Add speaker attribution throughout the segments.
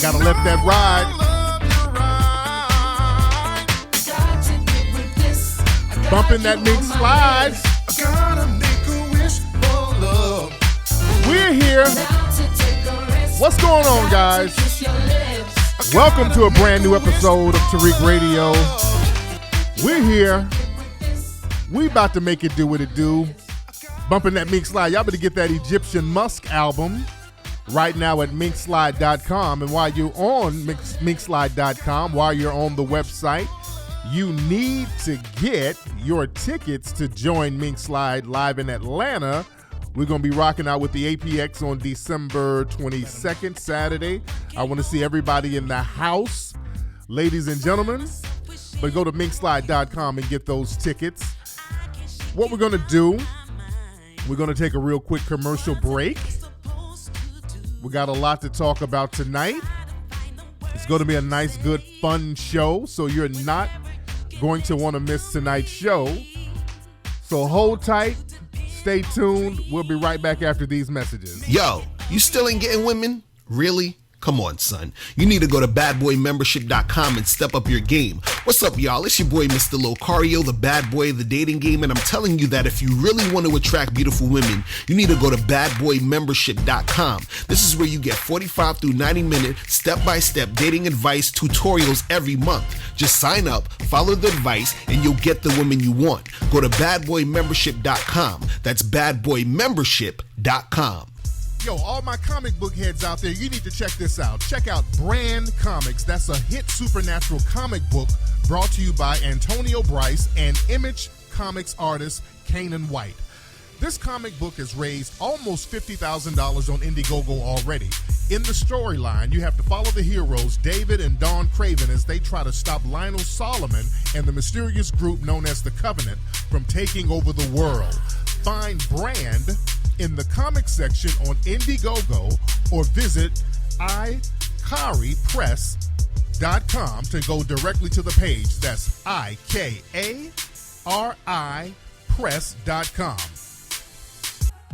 Speaker 1: Gotta let that ride. Bumping that Mink slide. We're here. What's going on, guys? Welcome to a brand new episode of Tariq Radio. We're here. We about to make it do what it do. Bumping that Mink slide. Y'all better get that Egyptian Musk album right now at minkslide.com. And while you're on minkslide.com, while you're on the website, you need to get your tickets to join Mink Slide live in Atlanta. We're going to be rocking out with the APX on December 22nd, Saturday. I want to see everybody in the house, ladies and gentlemen. But go to minkslide.com and get those tickets. What we're going to do, we're going to take a real quick commercial break. We got a lot to talk about tonight. It's going to be a nice, good, fun show, so you're not going to want to miss tonight's show. So hold tight, stay tuned. We'll be right back after these messages.
Speaker 2: Yo, you still ain't getting women? Really? Come on, son. You need to go to badboymembership.com and step up your game. What's up, y'all? It's your boy, Mr. Locario, the bad boy of the dating game, and I'm telling you that if you really want to attract beautiful women, you need to go to badboymembership.com. This is where you get 45 through 90-minute step-by-step dating advice tutorials every month. Just sign up, follow the advice, and you'll get the women you want. Go to badboymembership.com. That's badboymembership.com.
Speaker 1: Yo, all my comic book heads out there, you need to check this out. Check out Brand Comics. That's a hit supernatural comic book brought to you by Antonio Bryce and Image Comics artist Kanan White. This comic book has raised almost $50,000 on Indiegogo already. In the storyline, you have to follow the heroes, David and Dawn Craven, as they try to stop Lionel Solomon and the mysterious group known as the Covenant from taking over the world. Find Brand in the comic section on Indiegogo or visit ikaripress.com to go directly to the page. That's IKARI press.com.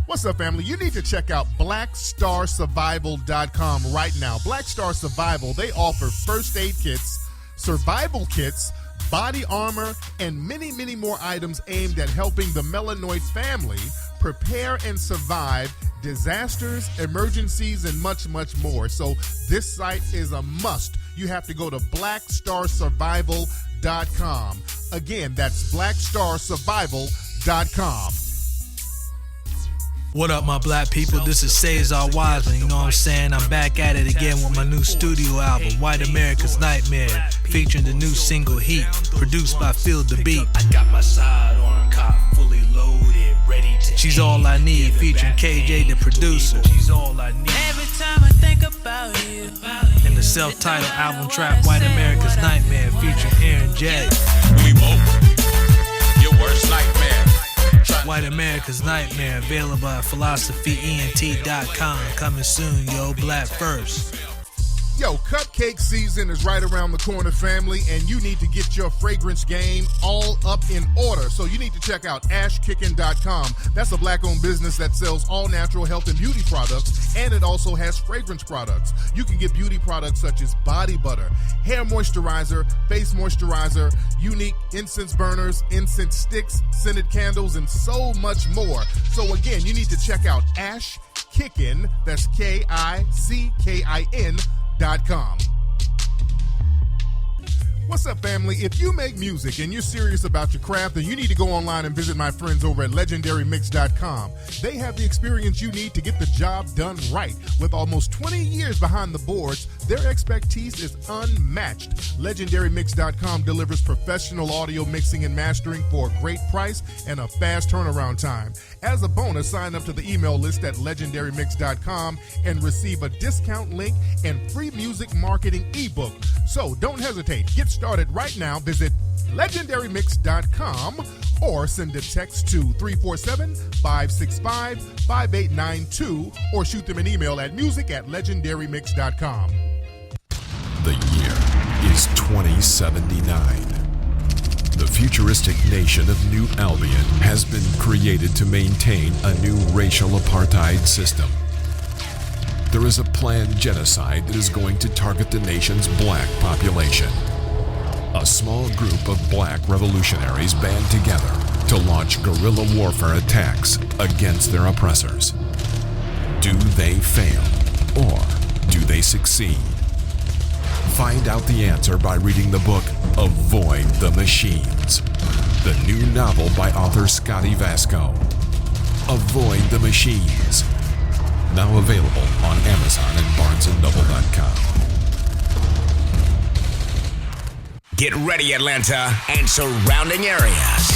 Speaker 1: What's up, family? You need to check out blackstarsurvival.com right now. Black Star Survival, they offer first aid kits, survival kits, body armor, and many, many more items aimed at helping the Melanoid family prepare and survive disasters, emergencies, and much, much more. So this site is a must. You have to go to blackstarsurvival.com. Again, that's blackstarsurvival.com.
Speaker 3: What up, my black people? This is Cesar Wiseman, you know what I'm saying? I'm back at it again with my new studio album, White America's Nightmare, featuring the new single Heat, produced by Feel the Beat. I got my sidearm cocked, fully loaded, ready to She's All I Need, featuring KJ the producer. She's all I need. Every time I think about you. And the self-titled album track, White America's Nightmare, featuring Aaron J.
Speaker 4: We both your worst nightmare.
Speaker 3: White America's Nightmare, available at philosophyent.com. Coming soon, yo, Black First.
Speaker 1: Yo, cupcake season is right around the corner, family, and you need to get your fragrance game all up in order. So you need to check out ashkickin.com. That's a black-owned business that sells all natural health and beauty products, and it also has fragrance products. You can get beauty products such as body butter, hair moisturizer, face moisturizer, unique incense burners, incense sticks, scented candles, and so much more. So again, you need to check out ashkickin, that's KICKIN.com. What's up, family? If you make music and you're serious about your craft, then you need to go online and visit my friends over at legendarymix.com. They have the experience you need to get the job done right. With almost 20 years behind the boards, their expertise is unmatched. Legendarymix.com delivers professional audio mixing and mastering for a great price and a fast turnaround time. As a bonus, sign up to the email list at legendarymix.com and receive a discount link and free music marketing ebook. So don't hesitate. Get started right now. Visit legendarymix.com or send a text to 347-565-5892 or shoot them an email at music@legendarymix.com.
Speaker 5: The year is 2079. The futuristic nation of New Albion has been created to maintain a new racial apartheid system. there is a planned genocide that is going to target the nation's black population. A small group of black revolutionaries band together to launch guerrilla warfare attacks against their oppressors. Do they fail, or do they succeed? Find out the answer by reading the book Avoid the Machines, the new novel by author Scotty Vasco. Avoid the Machines. Now available on Amazon and BarnesandNoble.com.
Speaker 6: Get ready, Atlanta and surrounding areas.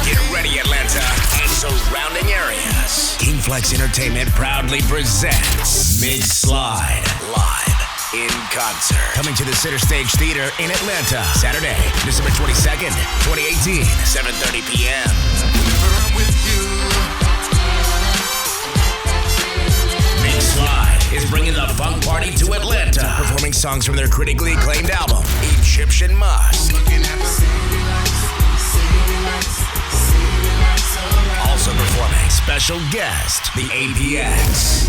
Speaker 6: Get ready, Atlanta and surrounding areas. Kingflex Entertainment proudly presents Mink Slide live in concert. Coming to the Center Stage Theater in Atlanta, Saturday, December 22nd, 2018, 7:30 p.m. Mink Slide is bringing the funk party to Atlanta, performing songs from their critically acclaimed album, Egyptian Musk. Also performing special guest, the APX.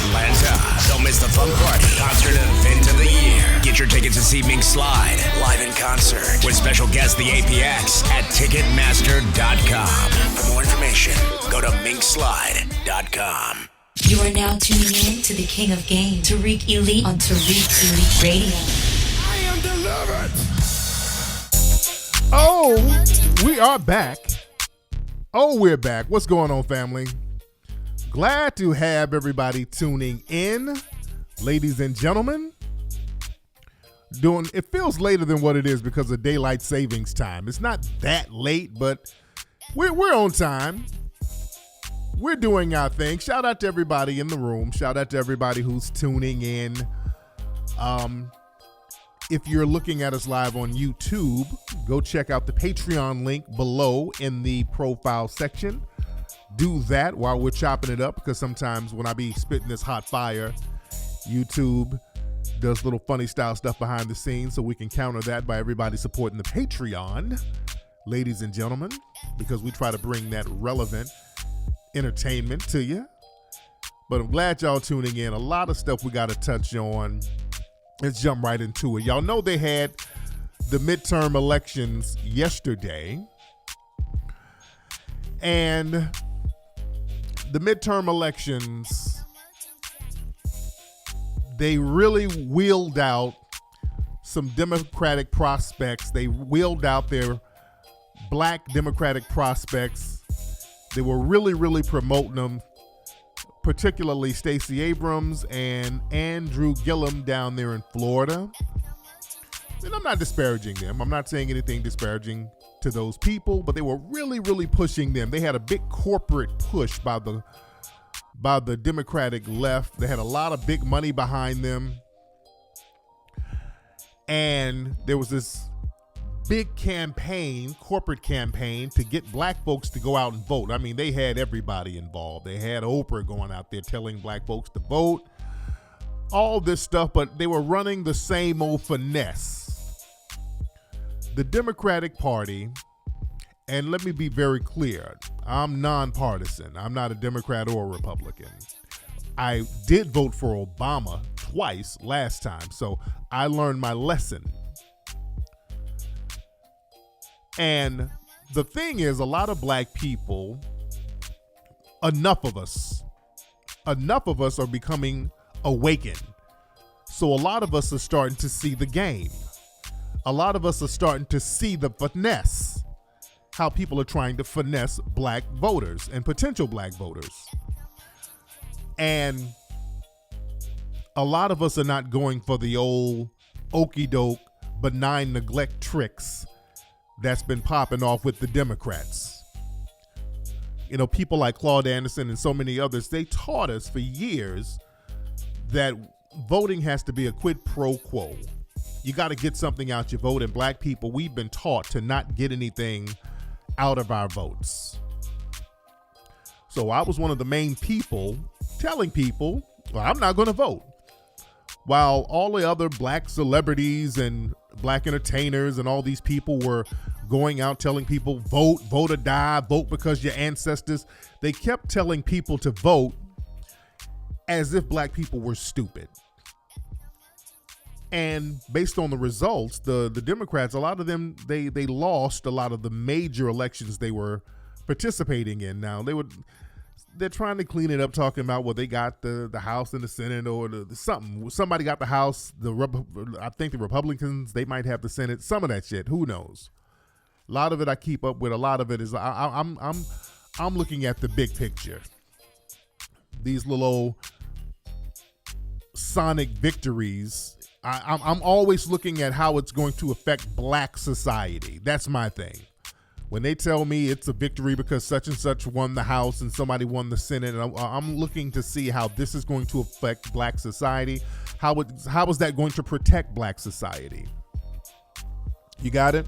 Speaker 6: Atlanta, don't miss the funk party, concert event of the year. Get your tickets to see Mink Slide live in concert with special guest, the APX, at Ticketmaster.com. For more information, go to minkslide.com.
Speaker 7: You are now tuning in to the King of Game, Tariq Elite on Tariq Elite Radio.
Speaker 1: I am delivered. Oh, we are back. Oh, we're back. What's going on, family? Glad to have everybody tuning in, ladies and gentlemen. It feels later than what it is because of daylight savings time. It's not that late, but we're on time. We're doing our thing. Shout out to everybody in the room. Shout out to everybody who's tuning in. If you're looking at us live on YouTube, go check out the Patreon link below in the profile section. Do that while we're chopping it up, because sometimes when I be spitting this hot fire, YouTube does little funny style stuff behind the scenes, so we can counter that by everybody supporting the Patreon, ladies and gentlemen, because we try to bring that relevant entertainment to you. But I'm glad y'all tuning in. A lot of stuff we got to touch on. Let's jump right into it. Y'all know they had the midterm elections yesterday, and the midterm elections, they really wheeled out some Democratic prospects. They wheeled out their black Democratic prospects. They were really, really promoting them, particularly Stacey Abrams and Andrew Gillum down there in Florida. And I'm not disparaging them. I'm not saying anything disparaging to those people, but they were really, really pushing them. They had a big corporate push by the Democratic left. They had a lot of big money behind them. And there was this big campaign, corporate campaign, to get black folks to go out and vote. I mean, they had everybody involved. They had Oprah going out there telling black folks to vote, all this stuff, but they were running the same old finesse. The Democratic Party, and let me be very clear, I'm nonpartisan. I'm not a Democrat or a Republican. I did vote for Obama twice last time, so I learned my lesson. And the thing is, a lot of black people, enough of us are becoming awakened. So a lot of us are starting to see the game. A lot of us are starting to see the finesse, how people are trying to finesse black voters and potential black voters. And a lot of us are not going for the old okey-doke, benign neglect tricks that's been popping off with the Democrats. You know, people like Claude Anderson and so many others, they taught us for years that voting has to be a quid pro quo. You got to get something out your vote, and black people, we've been taught to not get anything out of our votes. So I was one of the main people telling people, well, I'm not going to vote. While all the other black celebrities and black entertainers and all these people were going out telling people, vote or die, vote because your ancestors. They kept telling people to vote as if black people were stupid. And based on the results, the Democrats, a lot of them, they lost a lot of the major elections they were participating in. Now they're trying to clean it up, talking about, well, they got the House and the Senate, or somebody got the House. I think the Republicans, they might have the Senate. Some of that shit, who knows? A lot of it I keep up with. A lot of it is I'm looking at the big picture. These little old sonic victories. I'm always looking at how it's going to affect black society. That's my thing. When they tell me it's a victory because such and such won the House and somebody won the Senate, and I'm looking to see how this is going to affect black society. How is that going to protect black society? You got it?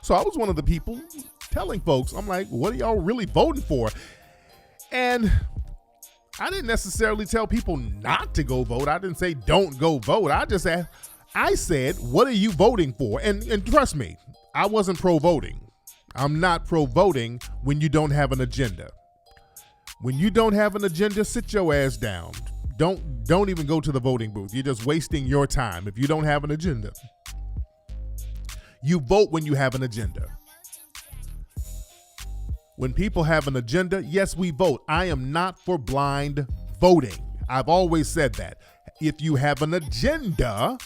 Speaker 1: So I was one of the people telling folks, I'm like, what are y'all really voting for? And I didn't necessarily tell people not to go vote. I didn't say don't go vote. I said, what are you voting for? And trust me, I wasn't pro-voting. I'm not pro-voting when you don't have an agenda. When you don't have an agenda, sit your ass down. Don't even go to the voting booth. You're just wasting your time if you don't have an agenda. You vote when you have an agenda. When people have an agenda, yes, we vote. I am not for blind voting. I've always said that. If you have an agenda,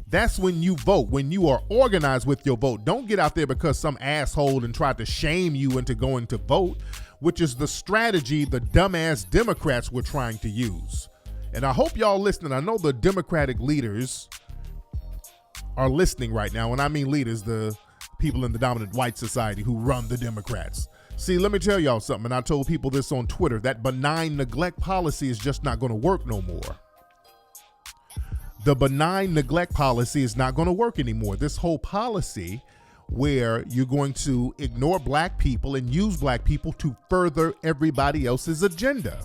Speaker 1: that's when you vote, when you are organized with your vote. Don't get out there because some asshole and try to shame you into going to vote, which is the strategy the dumbass Democrats were trying to use. And I hope y'all listening. I know the Democratic leaders are listening right now. And I mean leaders, the people in the dominant white society who run the Democrats. See, let me tell y'all something, and I told people this on Twitter, that benign neglect policy is just not going to work no more. The benign neglect policy is not going to work anymore. This whole policy where you're going to ignore black people and use black people to further everybody else's agenda.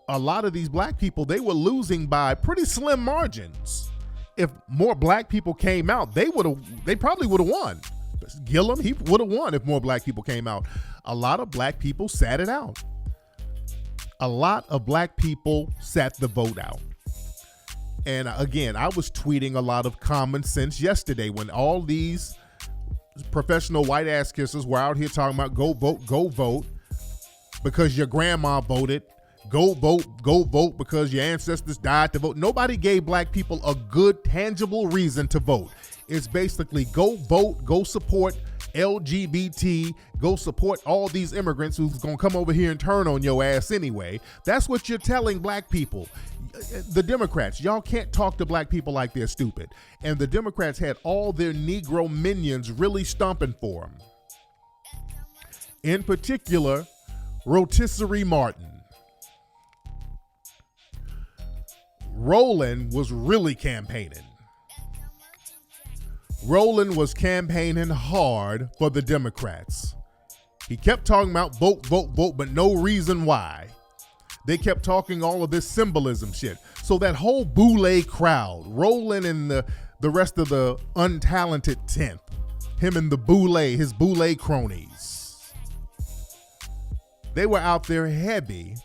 Speaker 1: A lot of these black people, they were losing by pretty slim margins. If more black people came out, they probably would have won. Gillum, he would have won if more black people came out. A lot of black people sat it out. A lot of black people sat the vote out. And again, I was tweeting a lot of common sense yesterday when all these professional white ass kissers were out here talking about go vote because your grandma voted. Go vote because your ancestors died to vote. Nobody gave black people a good, tangible reason to vote. It's basically go vote, go support LGBT, go support all these immigrants who's going to come over here and turn on your ass anyway. That's what you're telling black people. The Democrats, y'all can't talk to black people like they're stupid. And the Democrats had all their Negro minions really stomping for them. In particular, Rotisserie Martin. Roland was really campaigning. Roland was campaigning hard for the Democrats. He kept talking about vote, but no reason why. They kept talking all of this symbolism shit. So that whole boule crowd, Roland and the rest of the untalented 10th, him and the boule, his boule cronies, they were out there heavy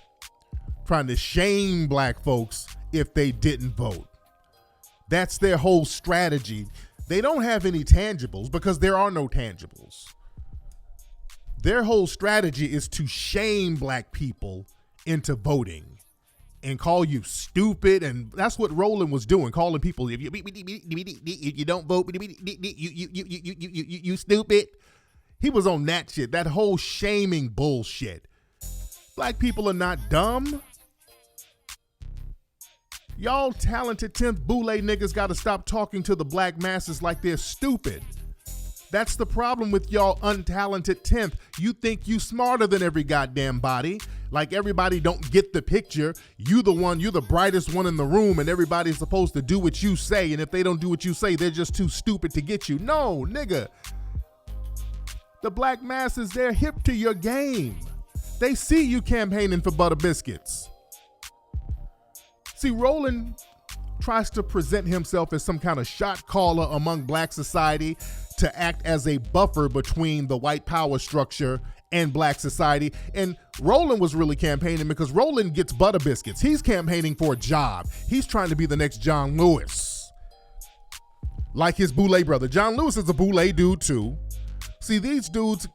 Speaker 1: trying to shame black folks if they didn't vote. That's their whole strategy. They don't have any tangibles because there are no tangibles. Their whole strategy is to shame black people into voting and call you stupid. And that's what Roland was doing, calling people, if you don't vote, you stupid. He was on that shit, that whole shaming bullshit. Black people are not dumb. Y'all talented 10th boule niggas got to stop talking to the black masses like they're stupid. That's the problem with y'all untalented 10th. You think you smarter than every goddamn body. Like everybody don't get the picture. You're the brightest one in the room and everybody's supposed to do what you say. And if they don't do what you say, they're just too stupid to get you. No, nigga. The black masses, they're hip to your game. They see you campaigning for butter biscuits. See, Roland tries to present himself as some kind of shot caller among black society to act as a buffer between the white power structure and black society. And Roland was really campaigning because Roland gets butter biscuits. He's campaigning for a job. He's trying to be the next John Lewis, like his Boulay brother. John Lewis is a Boulay dude too. See, these dudes,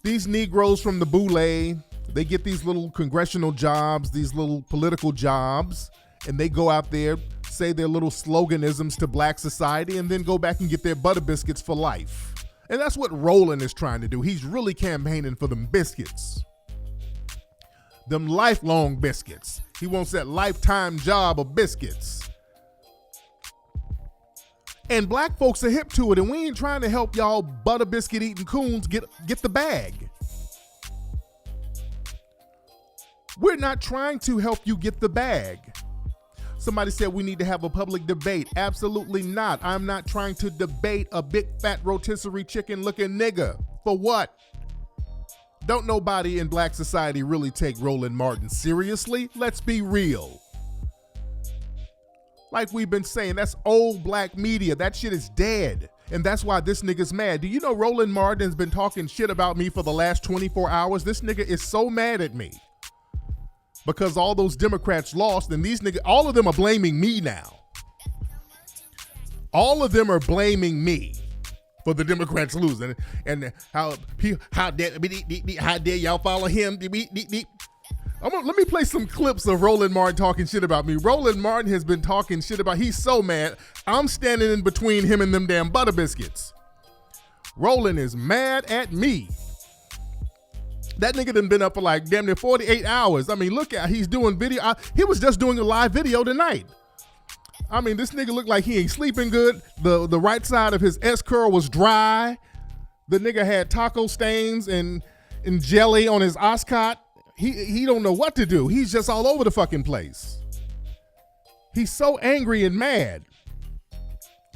Speaker 1: these Negroes from the Boulay, they get these little congressional jobs, these little political jobs, and they go out there, say their little sloganisms to black society, and then go back and get their butter biscuits for life. And that's what Roland is trying to do. He's really campaigning for them biscuits. Them lifelong biscuits. He wants that lifetime job of biscuits. And black folks are hip to it, and we ain't trying to help y'all butter biscuit eating coons get the bag. We're not trying to help you get the bag. Somebody said we need to have a public debate. Absolutely not. I'm not trying to debate a big fat rotisserie chicken looking nigga. For what? Don't nobody in black society really take Roland Martin seriously. Let's be real. Like we've been saying, that's old black media. That shit is dead. And that's why this nigga's mad. Do you know Roland Martin's been talking shit about me for the last 24 hours? This nigga is so mad at me because all those Democrats lost, and these niggas, all of them are blaming me now. All of them are blaming me for the Democrats losing, and how dare y'all follow him? Let me play some clips of Roland Martin talking shit about me. Roland Martin has been talking shit about, he's so mad, I'm standing in between him and them damn butter biscuits. Roland is mad at me. That nigga done been up for like damn near 48 hours. I mean, look at, he's doing video. He was just doing a live video tonight. I mean, this nigga looked like he ain't sleeping good. The right side of his S-curl was dry. The nigga had taco stains and jelly on his Oscot. He don't know what to do. He's just all over the fucking place. He's so angry and mad.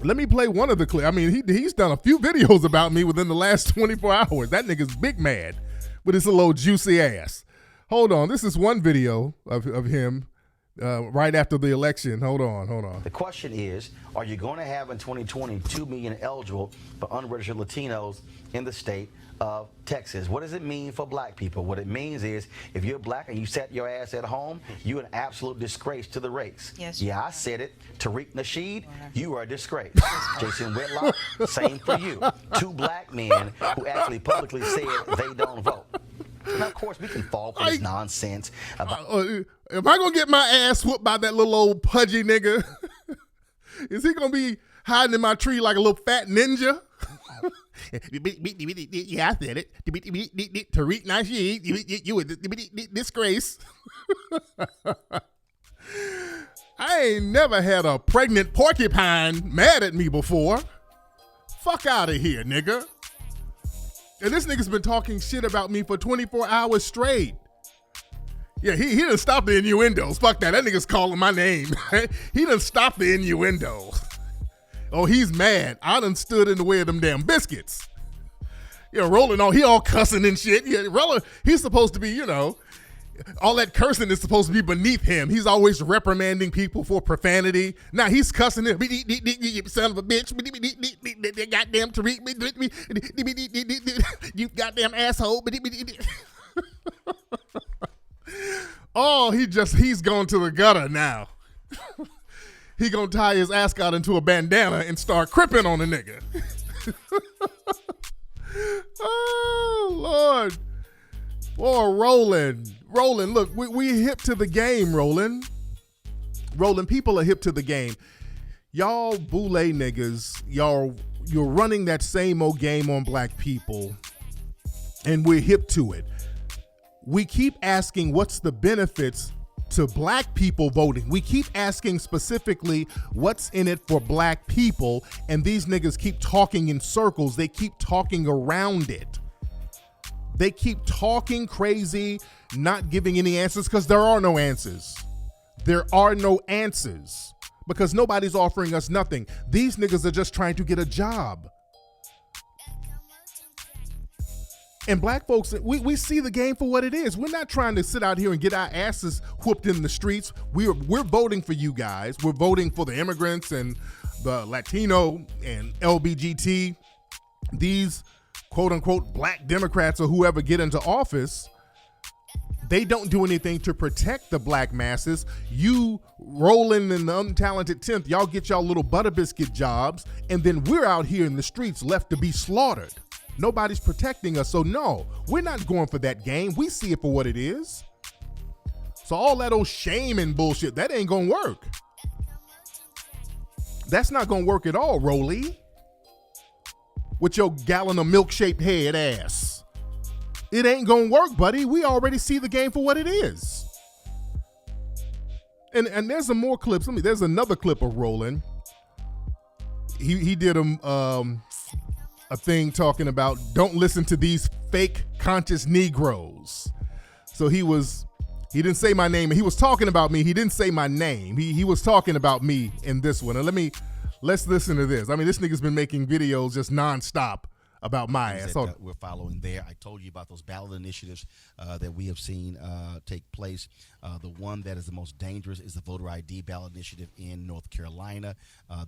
Speaker 1: Let me play one of the clips. I mean, he's done a few videos about me within the last 24 hours. That nigga's big mad with his little juicy ass. Hold on. This is one video of him right after the election. Hold on.
Speaker 8: The question is, are you going to have in 2020 2 million eligible for unregistered Latinos in the state of Texas? What does it mean for black people? What it means is, if you're black and you sat your ass at home, you're an absolute disgrace to the race.
Speaker 9: Yes.
Speaker 8: Yeah, I said it. Tariq Nasheed, you are a disgrace. Jason Whitlock, same for you. 2 black men who actually publicly said they don't vote. Now, of course, we can fall for this nonsense about.
Speaker 1: Am I gonna get my ass whooped by that little old pudgy nigga? Is he gonna be hiding in my tree like a little fat ninja? Yeah, I said it. Tariq Nasheed, you a disgrace. I ain't never had a pregnant porcupine mad at me before. Fuck out of here, nigga. And this nigga's been talking shit about me for 24 hours straight. Yeah, he done stopped the innuendos. Fuck that. That nigga's calling my name. He done stopped the innuendo. Oh, he's mad. I done stood in the way of them damn biscuits. Yeah, Roland, he all cussing and shit. Yeah, Roland, he's supposed to be, all that cursing is supposed to be beneath him. He's always reprimanding people for profanity. Now he's cussing him. Son of a bitch. Goddamn Tariq. You goddamn asshole. Oh, he's gone to the gutter now. He gonna tie his ascot into a bandana and start cripping on the nigga. Oh, Lord. Poor Roland. Roland, look, we hip to the game, Roland. Roland, people are hip to the game. Y'all boule niggas, you're running that same old game on black people, and we're hip to it. We keep asking what's the benefits to black people voting. We keep asking specifically what's in it for black people, and these niggas keep talking in circles. They keep talking around it. They keep talking crazy, not giving any answers, because there are no answers. There are no answers because nobody's offering us nothing. These niggas are just trying to get a job. And black folks, we see the game for what it is. We're not trying to sit out here and get our asses whooped in the streets. We're voting for you guys. We're voting for the immigrants and the Latino and LBGT. These quote unquote black Democrats or whoever get into office, they don't do anything to protect the black masses. You, Roland and the untalented 10th, y'all get y'all little butter biscuit jobs, and then we're out here in the streets left to be slaughtered. Nobody's protecting us, so no, we're not going for that game. We see it for what it is. So all that old shame and bullshit, that ain't gonna work. That's not gonna work at all, Rolly. With your gallon of milk-shaped head ass. It ain't gonna work, buddy. We already see the game for what it is. And there's some more clips. There's another clip of Roland. He did a thing talking about don't listen to these fake conscious Negroes. So he didn't say my name. He was talking about me. He didn't say my name. He was talking about me in this one. And let's listen to this. I mean, this nigga's been making videos just nonstop about my ass.
Speaker 9: We're following there. I told you about those ballot initiatives that we have seen take place. The one that is the most dangerous is the voter ID ballot initiative in North Carolina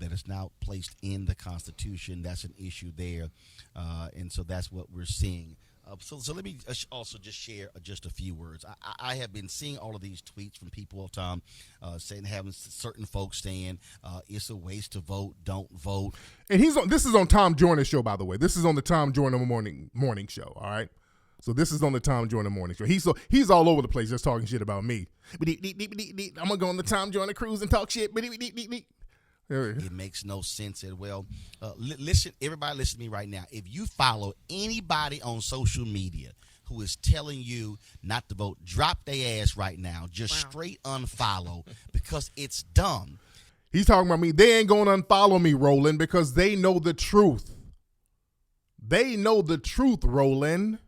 Speaker 9: that is now placed in the Constitution. That's an issue there. And so that's what we're seeing. So let me also just share just a few words. I have been seeing all of these tweets from people, Tom, having certain folks saying it's a waste to vote, don't vote.
Speaker 1: And this is on Tom Joyner's show, by the way. This is on the Tom Joyner morning show, all right? So this is on the Tom Joyner morning show. He's all over the place just talking shit about me. I'm going to go on the Tom Joyner cruise and talk shit.
Speaker 9: It makes no sense as well. Listen, everybody listen to me right now. If you follow anybody on social media who is telling you not to vote, drop their ass right now. Just straight unfollow because it's dumb.
Speaker 1: He's talking about me. They ain't going to unfollow me, Roland, because they know the truth. They know the truth, Roland.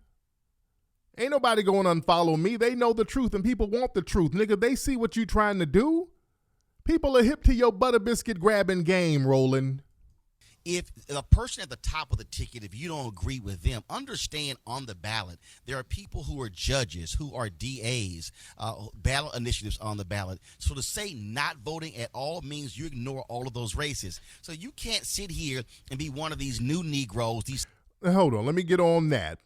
Speaker 1: Ain't nobody going to unfollow me. They know the truth, and people want the truth. Nigga, they see what you trying to do. People are hip to your butter biscuit grabbing game, Roland.
Speaker 9: If the person at the top of the ticket, if you don't agree with them, understand on the ballot, there are people who are judges, who are DAs, ballot initiatives on the ballot. So to say not voting at all means you ignore all of those races. So you can't sit here and be one of these new Negroes.
Speaker 1: Hold on, let me get on that.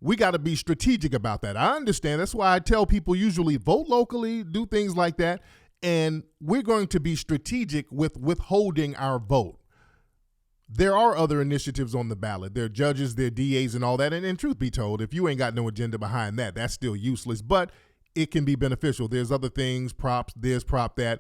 Speaker 1: We got to be strategic about that. I understand. That's why I tell people usually vote locally, do things like that. And we're going to be strategic with withholding our vote. There are other initiatives on the ballot. There are judges, there are DAs and all that. And truth be told, if you ain't got no agenda behind that, that's still useless. But it can be beneficial. There's other things, props, this, prop, that.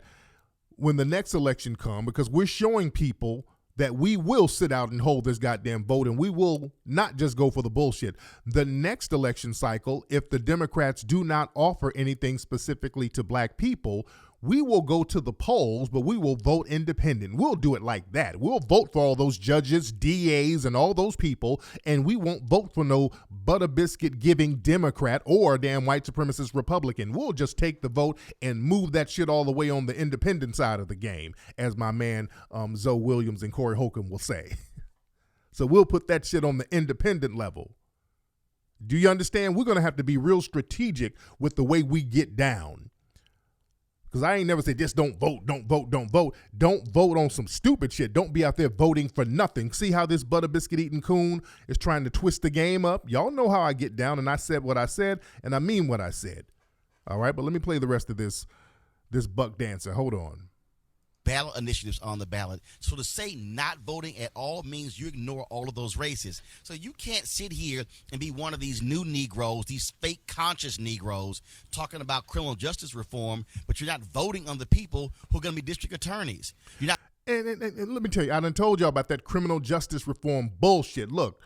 Speaker 1: When the next election comes, because we're showing people that we will sit out and hold this goddamn vote, and we will not just go for the bullshit. The next election cycle, if the Democrats do not offer anything specifically to black people, we will go to the polls, but we will vote independent. We'll do it like that. We'll vote for all those judges, DAs, and all those people, and we won't vote for no butter biscuit giving Democrat or damn white supremacist Republican. We'll just take the vote and move that shit all the way on the independent side of the game, as my man Zoe Williams and Corey Holcomb will say. So we'll put that shit on the independent level. Do you understand? We're going to have to be real strategic with the way we get down. Because I ain't never say just don't vote, don't vote, don't vote. Don't vote on some stupid shit. Don't be out there voting for nothing. See how this butter biscuit eating coon is trying to twist the game up? Y'all know how I get down, and I said what I said, and I mean what I said. All right, but let me play the rest of this buck dancer. Hold on.
Speaker 9: Ballot initiatives on the ballot. So to say not voting at all means you ignore all of those races. So you can't sit here and be one of these new Negroes, these fake conscious Negroes, talking about criminal justice reform, but you're not voting on the people who are going to be district attorneys. You're not.
Speaker 1: And let me tell you, I done told y'all about that criminal justice reform bullshit. Look,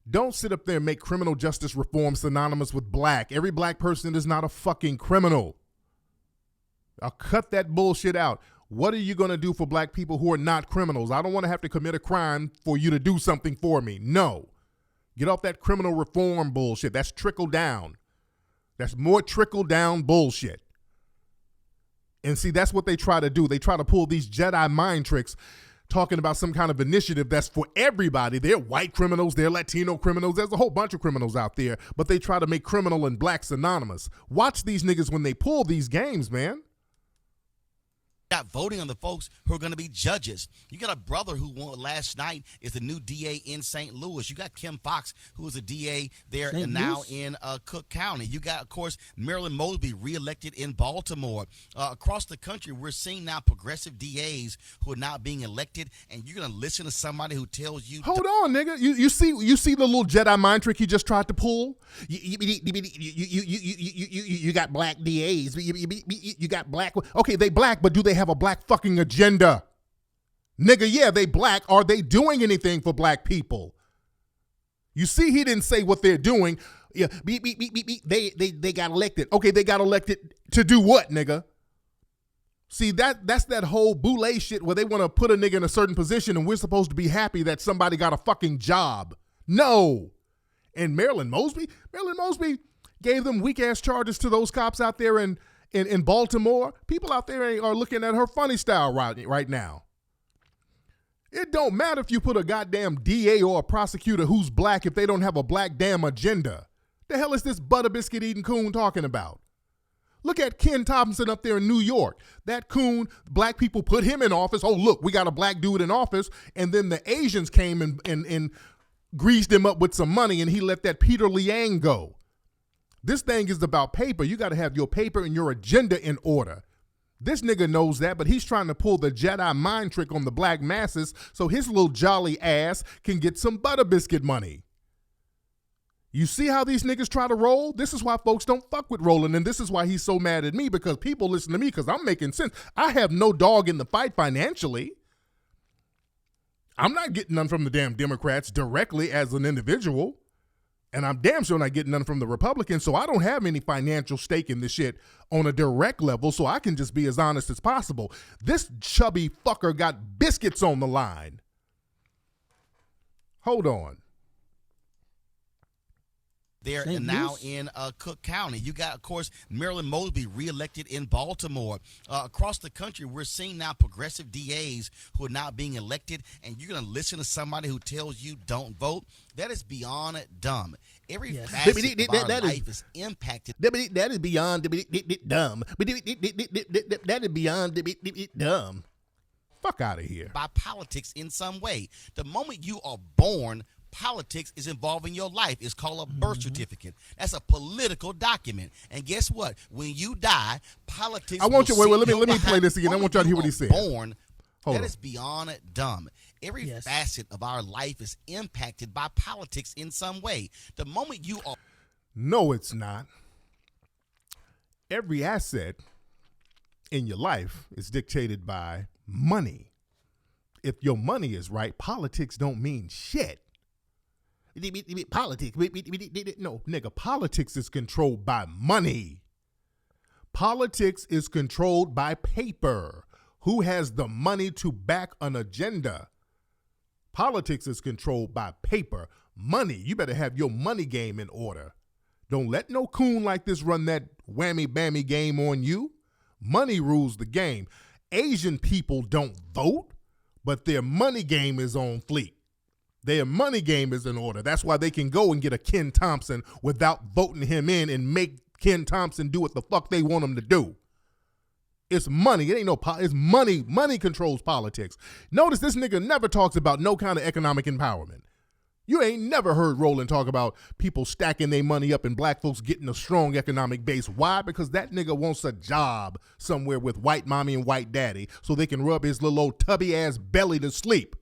Speaker 1: don't sit up there and make criminal justice reform synonymous with black. Every black person is not a fucking criminal. I'll cut that bullshit out. What are you going to do for black people who are not criminals? I don't want to have to commit a crime for you to do something for me. No. Get off that criminal reform bullshit. That's trickle down. That's more trickle down bullshit. And see, that's what they try to do. They try to pull these Jedi mind tricks talking about some kind of initiative that's for everybody. They're white criminals, they're Latino criminals, there's a whole bunch of criminals out there, but they try to make criminal and black synonymous. Watch these niggas when they pull these games, man.
Speaker 9: Got voting on the folks who are going to be judges. You got a brother who won last night is the new DA in St. Louis. You got Kim Foxx, who is a DA there
Speaker 10: St.
Speaker 9: and now
Speaker 10: Louis?
Speaker 9: in Cook County. You got, of course, Marilyn Mosby reelected in Baltimore. Across the country, we're seeing now progressive DAs who are now being elected, and you're going to listen to somebody who tells you.
Speaker 1: Hold on, nigga. You see the little Jedi mind trick he just tried to pull? You got black DAs. You got black. Okay, they black, but do they have a black fucking agenda? Nigga, yeah, they black. Are they doing anything for black people? You see, he didn't say what they're doing. Yeah, they got elected. Okay, they got elected to do what, nigga? See, that's that whole boule shit where they want to put a nigga in a certain position and we're supposed to be happy that somebody got a fucking job. No. And Marilyn Mosby gave them weak-ass charges to those cops out there in Baltimore. People out there are looking at her funny style right now. It don't matter if you put a goddamn DA or a prosecutor who's black if they don't have a black damn agenda. The hell is this butter biscuit eating coon talking about? Look at Ken Thompson up there in New York. That coon, black people put him in office. Oh, look, we got a black dude in office. And then the Asians came and greased him up with some money and he let that Peter Liang go. This thing is about paper. You got to have your paper and your agenda in order. This nigga knows that, but he's trying to pull the Jedi mind trick on the black masses so his little jolly ass can get some butter biscuit money. You see how these niggas try to roll? This is why folks don't fuck with Roland, and this is why he's so mad at me, because people listen to me because I'm making sense. I have no dog in the fight financially. I'm not getting none from the damn Democrats directly as an individual. And I'm damn sure not getting none from the Republicans, so I don't have any financial stake in this shit on a direct level, so I can just be as honest as possible. This chubby fucker got biscuits on the line. Hold on.
Speaker 9: There and now in Cook County. You got, of course, Marilyn Mosby reelected in Baltimore. Across the country, we're seeing now progressive DAs who are now being elected, and you're going to listen to somebody who tells you don't vote. That is beyond dumb. Every facet of our life is impacted.
Speaker 1: That is beyond dumb. That is beyond dumb. Fuck out of here.
Speaker 9: By politics in some way. The moment you are born, politics is involved in your life. It's called a birth certificate. That's a political document. And guess what? When you die, politics.
Speaker 1: I want you. Wait. Let me play this again. I want y'all to hear what he said.
Speaker 9: That is beyond dumb. Every facet of our life is impacted by politics in some way. The moment you are.
Speaker 1: No, it's not. Every asset in your life is dictated by money. If your money is right, politics don't mean shit. Politics. No, nigga, politics is controlled by money. Politics is controlled by paper. Who has the money to back an agenda? Politics is controlled by paper. Money, you better have your money game in order. Don't let no coon like this run that whammy-bammy game on you. Money rules the game. Asian people don't vote, but their money game is on fleek. Their money game is in order. That's why they can go and get a Ken Thompson without voting him in and make Ken Thompson do what the fuck they want him to do. It's money. It ain't no it's money. Money controls politics. Notice this nigga never talks about no kind of economic empowerment. You ain't never heard Roland talk about people stacking their money up and black folks getting a strong economic base. Why? Because that nigga wants a job somewhere with white mommy and white daddy so they can rub his little old tubby ass belly to sleep.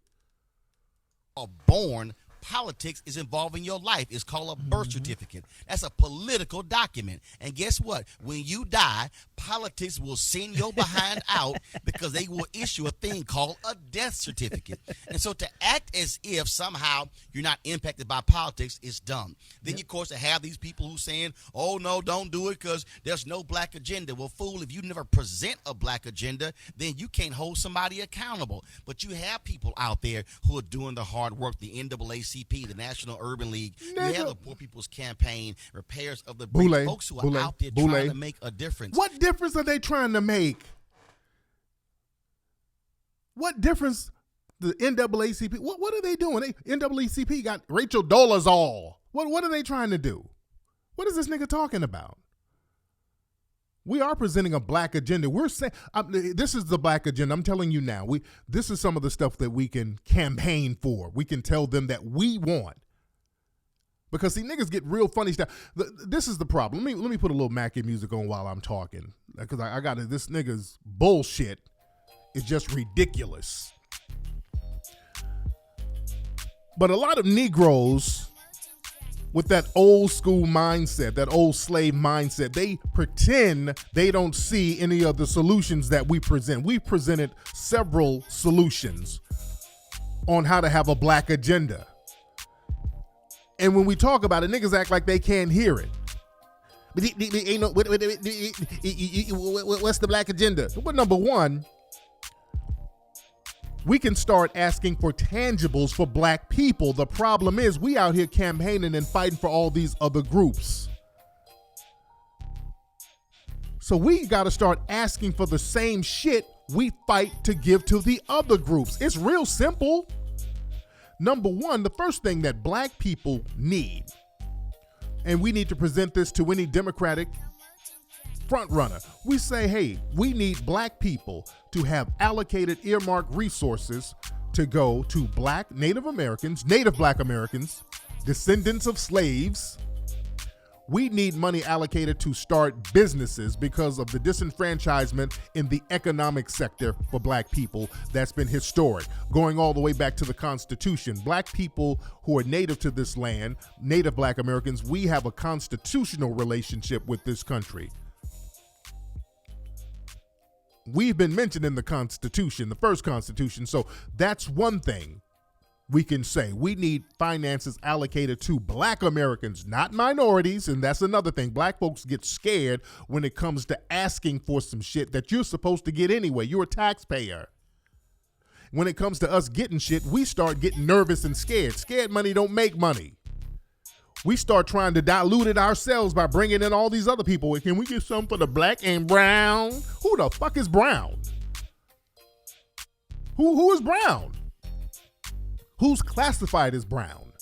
Speaker 9: Are born, politics is involved in your life. It's called a birth certificate. That's a political document. And guess what? When you die, politics will send your behind out because they will issue a thing called a death certificate. And so to act as if somehow you're not impacted by politics is dumb. Then, of course, to have these people who saying, oh, no, don't do it because there's no black agenda. Well, fool, if you never present a black agenda, then you can't hold somebody accountable. But you have people out there who are doing the hard work, the NAACP, the National Urban League. You have the Poor People's Campaign, repairs of the bridge, folks who are out there trying to make a difference.
Speaker 1: What difference are they trying to make? What difference The NAACP, what are they doing? NAACP got Rachel Dolezal. What are they trying to do? What is this nigga talking about? We are presenting a black agenda. We're saying this is the black agenda. I'm telling you now. This is some of the stuff that we can campaign for. We can tell them that we want. Because see, niggas get real funny stuff. This is the problem. Let me put a little Mackie music on while I'm talking, because I got it. This nigga's bullshit is just ridiculous. But a lot of Negroes with that old school mindset, that old slave mindset, they pretend they don't see any of the solutions that we present. We've presented several solutions on how to have a black agenda. And when we talk about it, niggas act like they can't hear it. But ain't no, what's the black agenda? Well, number one, we can start asking for tangibles for black people. The problem is we out here campaigning and fighting for all these other groups. So we got to start asking for the same shit we fight to give to the other groups. It's real simple. Number one, the first thing that black people need, and we need to present this to any Democratic front runner. We say, hey, we need black people to have allocated earmarked resources to go to black Native Americans, Native Black Americans, descendants of slaves. We need money allocated to start businesses because of the disenfranchisement in the economic sector for black people that's been historic, going all the way back to the Constitution. Black people who are native to this land, Native Black Americans, we have a constitutional relationship with this country. We've been mentioned in the Constitution, the first Constitution, so that's one thing we can say. We need finances allocated to black Americans, not minorities, and that's another thing. Black folks get scared when it comes to asking for some shit that you're supposed to get anyway. You're a taxpayer. When it comes to us getting shit, we start getting nervous and scared. Scared money don't make money. We start trying to dilute it ourselves by bringing in all these other people. Can we get some for the black and brown? Who the fuck is brown? Who is brown? Who's classified as brown?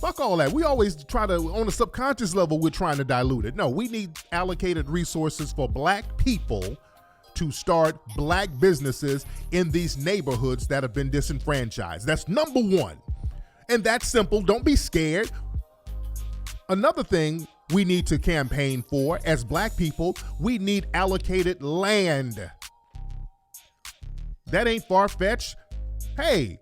Speaker 1: Fuck all that. We always try to, on a subconscious level, we're trying to dilute it. No, we need allocated resources for black people to start black businesses in these neighborhoods that have been disenfranchised. That's number one. And that's simple. Don't be scared. Another thing we need to campaign for as black people, we need allocated land. That ain't far-fetched. Hey,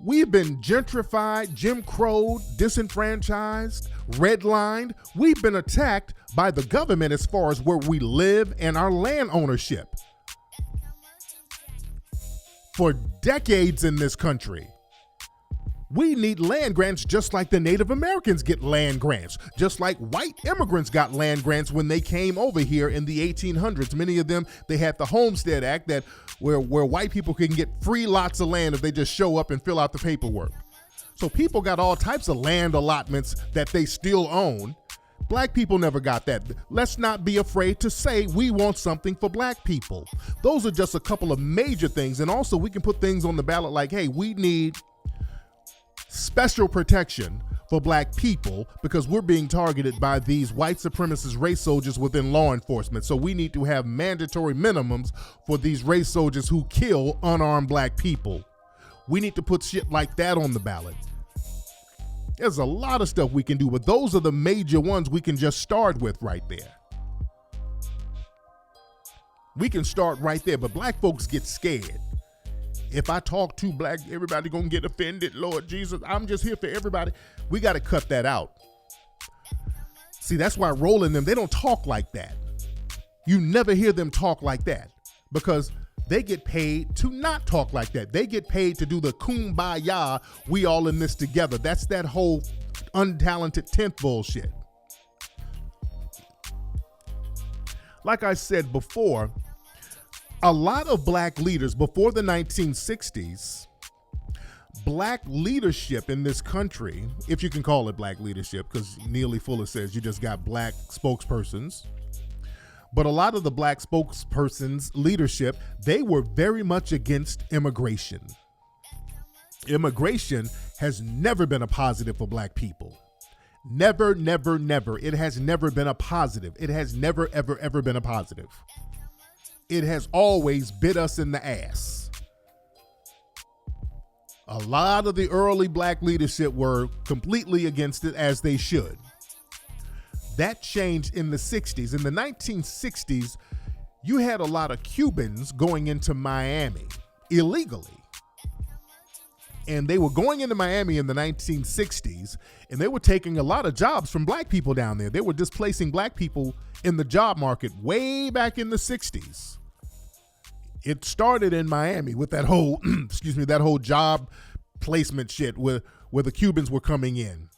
Speaker 1: we've been gentrified, Jim Crow'd, disenfranchised, redlined. We've been attacked by the government as far as where we live and our land ownership for decades in this country. We need land grants just like the Native Americans get land grants, just like white immigrants got land grants when they came over here in the 1800s. Many of them, they had the Homestead Act that where white people can get free lots of land if they just show up and fill out the paperwork. So people got all types of land allotments that they still own. Black people never got that. Let's not be afraid to say we want something for black people. Those are just a couple of major things. And also we can put things on the ballot like, hey, we need special protection for black people because we're being targeted by these white supremacist race soldiers within law enforcement. So we need to have mandatory minimums for these race soldiers who kill unarmed black people. We need to put shit like that on the ballot. There's a lot of stuff we can do, but those are the major ones we can just start with right there. We can start right there, but black folks get scared. If I talk too black, everybody gonna get offended. Lord Jesus, I'm just here for everybody. We gotta cut that out. See, that's why Roland them, they don't talk like that. You never hear them talk like that because they get paid to not talk like that. They get paid to do the kumbaya, we all in this together. That's that whole untalented 10th bullshit. Like I said before, a lot of black leaders before the 1960s, black leadership in this country, if you can call it black leadership, because Neely Fuller says you just got black spokespersons. But a lot of the black spokespersons' leadership, they were very much against immigration. Immigration has never been a positive for black people. Never, never, never. It has never been a positive. It has never, ever, ever been a positive. It has always bit us in the ass. A lot of the early black leadership were completely against it, as they should. That changed in the 60s. In the 1960s, you had a lot of Cubans going into Miami illegally. And they were going into Miami in the 1960s, and they were taking a lot of jobs from black people down there. They were displacing black people in the job market way back in the 60s. It started in Miami with that whole, that whole job placement shit where the Cubans were coming in.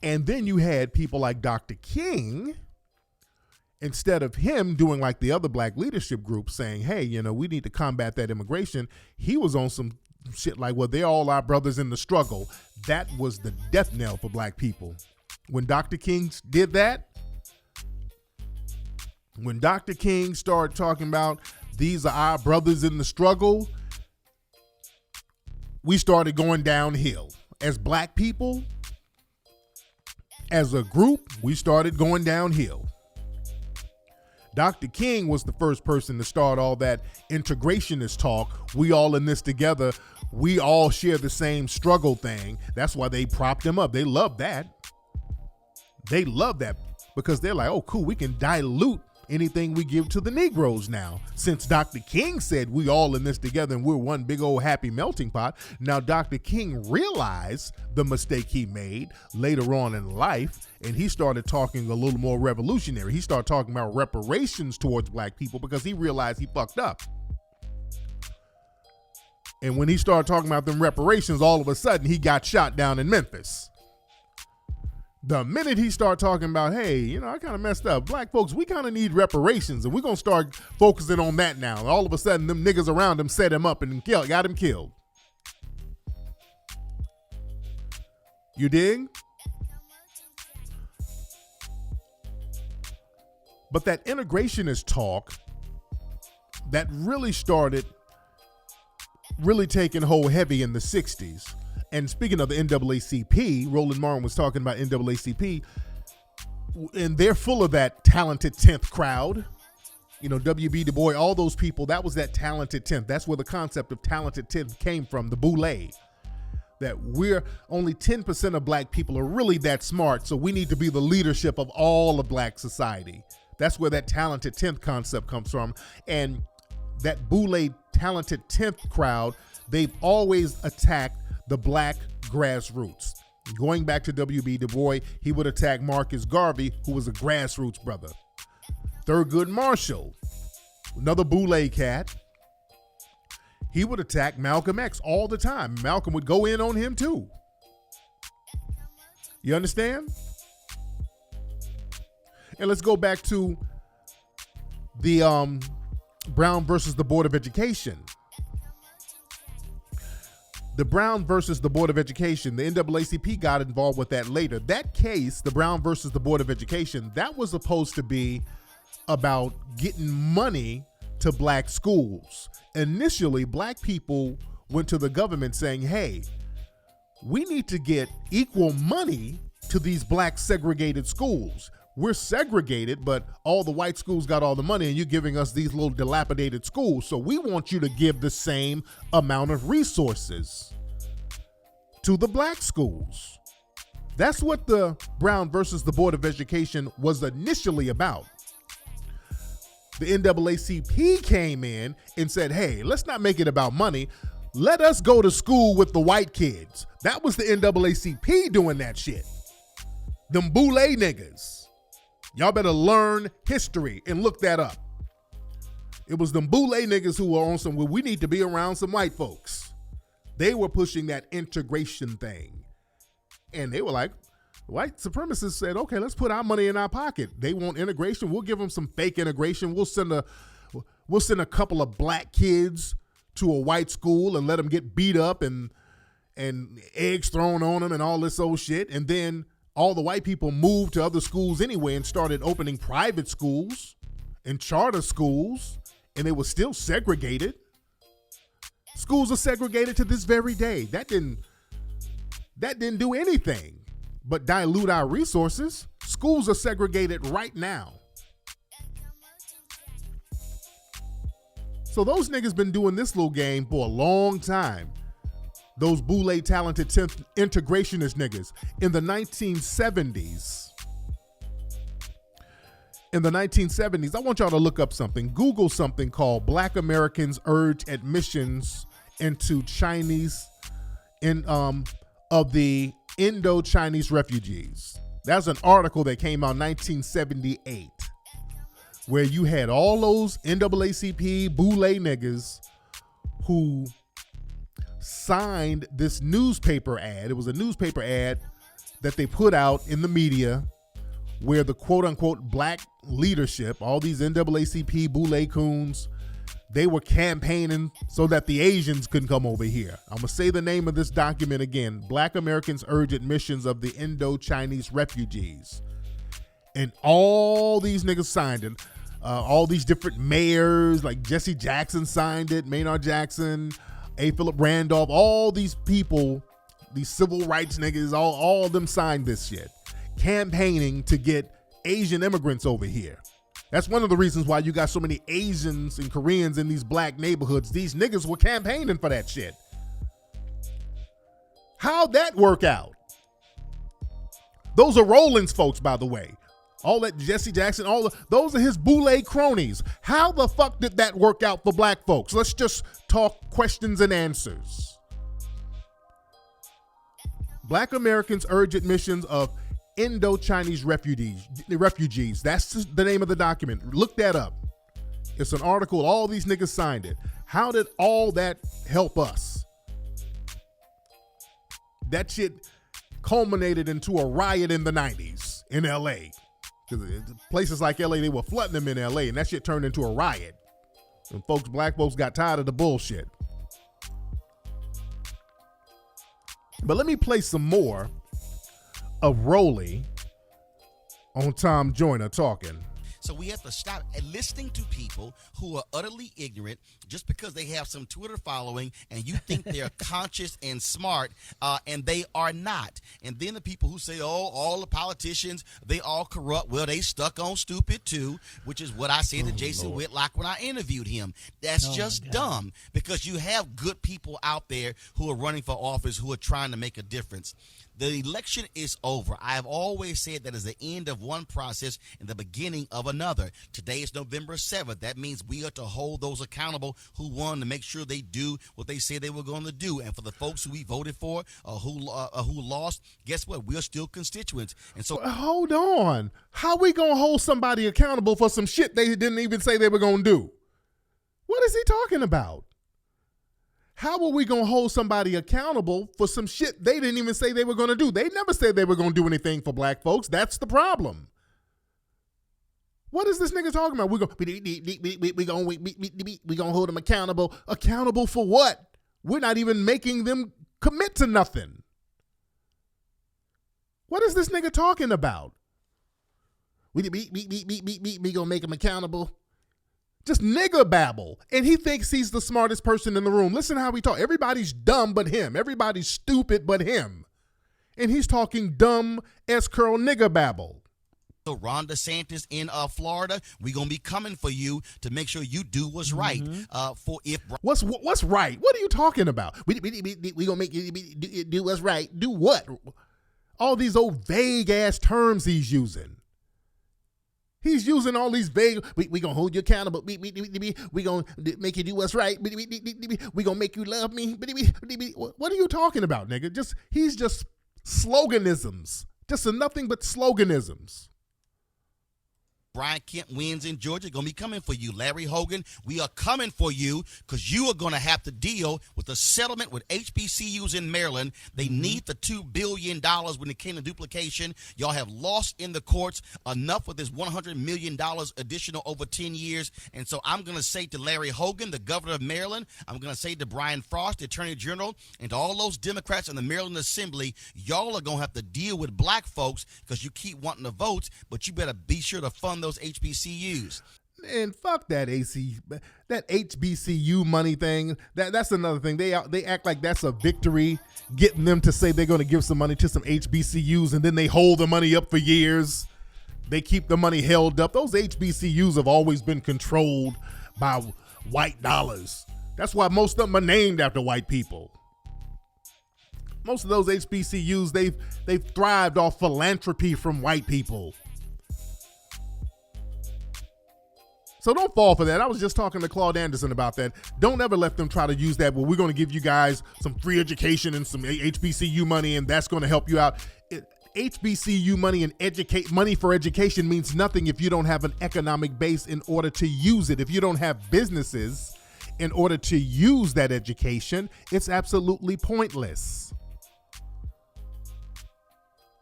Speaker 1: And then you had people like Dr. King, instead of him doing like the other black leadership group saying, hey, we need to combat that immigration, he was on some shit like, well, they're all our brothers in the struggle. That was the death knell for black people. When Dr. King did that, when Dr. King started talking about these are our brothers in the struggle, we started going downhill. As black people, as a group, we started going downhill. Dr. King was the first person to start all that integrationist talk. We all in this together. We all share the same struggle thing. That's why they propped him up. They love that. They love that because they're like, oh, cool, we can dilute anything we give to the Negroes now. Since Dr. King said we all in this together and we're one big old happy melting pot. Now, Dr. King realized the mistake he made later on in life, and he started talking a little more revolutionary. He started talking about reparations towards black people because he realized he fucked up. And when he started talking about them reparations, all of a sudden he got shot down in Memphis. The minute he started talking about, hey, I kind of messed up. Black folks, we kind of need reparations, and we're going to start focusing on that now. And all of a sudden, them niggas around him set him up and got him killed. You dig? But that integrationist talk that really started really taking hold heavy in the 60s. And speaking of the NAACP, Roland Martin was talking about NAACP, and they're full of that talented 10th crowd. W.B. Du Bois, all those people, that was that talented 10th. That's where the concept of talented 10th came from, the boule. That we're only 10% of black people are really that smart, so we need to be the leadership of all of black society. That's where that talented 10th concept comes from. And that boule talented 10th crowd, they've always attacked the black grassroots. Going back to W.B. Du Bois, he would attack Marcus Garvey, who was a grassroots brother. Thurgood Marshall, another boule cat, he would attack Malcolm X all the time. Malcolm would go in on him too. You understand? And let's go back to the Brown versus the Board of Education. The Brown versus the Board of Education, the NAACP got involved with that later. That case, the Brown versus the Board of Education, that was supposed to be about getting money to black schools. Initially, black people went to the government saying, hey, we need to get equal money to these black segregated schools. We're segregated, but all the white schools got all the money and you're giving us these little dilapidated schools. So we want you to give the same amount of resources to the black schools. That's what the Brown versus the Board of Education was initially about. The NAACP came in and said, hey, let's not make it about money. Let us go to school with the white kids. That was the NAACP doing that shit. Them boule niggas. Y'all better learn history and look that up. It was them boule niggas who were on some, well, we need to be around some white folks. They were pushing that integration thing. And they were like, white supremacists said, okay, let's put our money in our pocket. They want integration. We'll give them some fake integration. We'll send a couple of black kids to a white school and let them get beat up and eggs thrown on them and all this old shit. And then all the white people moved to other schools anyway and started opening private schools and charter schools, and they were still segregated. Schools are segregated to this very day. That didn't do anything but dilute our resources. Schools are segregated right now. So those niggas been doing this little game for a long time. Those boule talented integrationist niggas. In the 1970s, I want y'all to look up something. Google something called Black Americans Urge Admissions into Chinese of the Indo-Chinese refugees. That's an article that came out in 1978, where you had all those NAACP boule niggas who signed this newspaper ad. It was a newspaper ad that they put out in the media where the quote-unquote black leadership, all these NAACP boule coons, they were campaigning so that the Asians couldn't come over here. I'm going to say the name of this document again. Black Americans Urge Admissions of the Indo-Chinese Refugees. And all these niggas signed it. All these different mayors, like Jesse Jackson signed it, Maynard Jackson, A. Philip Randolph, all these people, these civil rights niggas, all of them signed this shit, campaigning to get Asian immigrants over here. That's one of the reasons why you got so many Asians and Koreans in these black neighborhoods. These niggas were campaigning for that shit. How'd that work out? Those are Roland's folks, by the way. All that Jesse Jackson, those are his boule cronies. How the fuck did that work out for black folks? Let's just talk questions and answers. Black Americans urge admissions of Indo-Chinese refugees. That's the name of the document. Look that up. It's an article. All these niggas signed it. How did all that help us? That shit culminated into a riot in the 90s in LA. Places like LA, they were flooding them in LA, and that shit turned into a riot. And black folks got tired of the bullshit. But let me play some more of Rolly on Tom Joyner talking.
Speaker 9: So we have to stop listening to people who are utterly ignorant just because they have some Twitter following and you think they're conscious and smart, and they are not. And then the people who say, oh, all the politicians, they all corrupt. Well, they stuck on stupid too, which is what I said to Jason Whitlock when I interviewed him. That's just dumb, because you have good people out there who are running for office who are trying to make a difference. The election is over. I have always said that is the end of one process and the beginning of another. Today is November 7th. That means we are to hold those accountable who won, to make sure they do what they said they were going to do. And for the folks who we voted for who lost, guess what? We are still constituents. And so,
Speaker 1: hold on. How we going to hold somebody accountable for some shit they didn't even say they were going to do? What is he talking about? How are we going to hold somebody accountable for some shit they didn't even say they were going to do? They never said they were going to do anything for black folks. That's the problem. What is this nigga talking about? We're going to hold them accountable. Accountable for what? We're not even making them commit to nothing. What is this nigga talking about? We going to make them accountable. Just nigger babble. And he thinks he's the smartest person in the room. Listen how he talk. Everybody's dumb but him. Everybody's stupid but him. And he's talking dumb S-curl nigger babble.
Speaker 9: So Ron DeSantis in Florida, we're going to be coming for you to make sure you do what's right.
Speaker 1: What's right? What are you talking about? We going to make you do what's right. Do what? All these old vague ass terms he's using. He's using all these vague, we going to hold you accountable. We going to make you do what's right. We going to make you love me. What are you talking about, nigga? He's just sloganisms. Just nothing but sloganisms.
Speaker 9: Brian Kemp wins in Georgia, going to be coming for you. Larry Hogan, we are coming for you because you are going to have to deal with a settlement with HBCUs in Maryland. They need the $2 billion when it came to duplication. Y'all have lost in the courts enough with this $100 million additional over 10 years. And so I'm going to say to Larry Hogan, the governor of Maryland, I'm going to say to Brian Frost, the attorney general, and to all those Democrats in the Maryland Assembly, y'all are going to have to deal with black folks because you keep wanting the votes, but you better be sure to fund those HBCUs.
Speaker 1: And fuck that that HBCU money thing. That's another thing. They act like that's a victory, getting them to say they're going to give some money to some HBCUs, and then they hold the money up for years. They keep the money held up. Those HBCUs have always been controlled by white dollars. That's why most of them are named after white people. Most of those HBCUs, they've thrived off philanthropy from white people. So don't fall for that. I was just talking to Claude Anderson about that. Don't ever let them try to use that. Well, we're going to give you guys some free education and some HBCU money, and that's going to help you out. HBCU money and money for education means nothing if you don't have an economic base in order to use it. If you don't have businesses in order to use that education, it's absolutely pointless.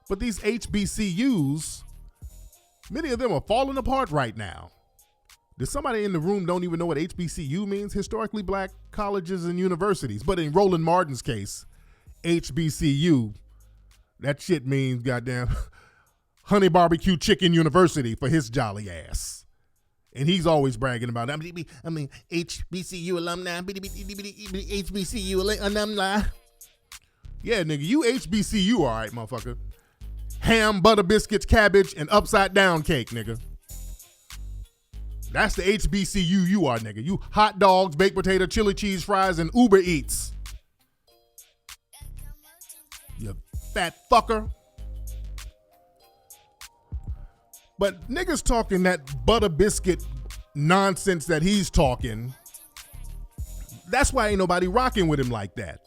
Speaker 1: But these HBCUs, many of them are falling apart right now. There's somebody in the room don't even know what HBCU means? Historically black colleges and universities. But in Roland Martin's case, HBCU, that shit means goddamn Honey Barbecue Chicken University for his jolly ass. And he's always bragging about it. I mean, HBCU alumni, HBCU alumni. Yeah, nigga, you HBCU, all right, motherfucker. Ham, butter biscuits, cabbage, and upside down cake, nigga. That's the HBCU you are, nigga. You hot dogs, baked potato, chili cheese fries, and Uber Eats. You fat fucker. But niggas talking that butter biscuit nonsense that he's talking, that's why ain't nobody rocking with him like that.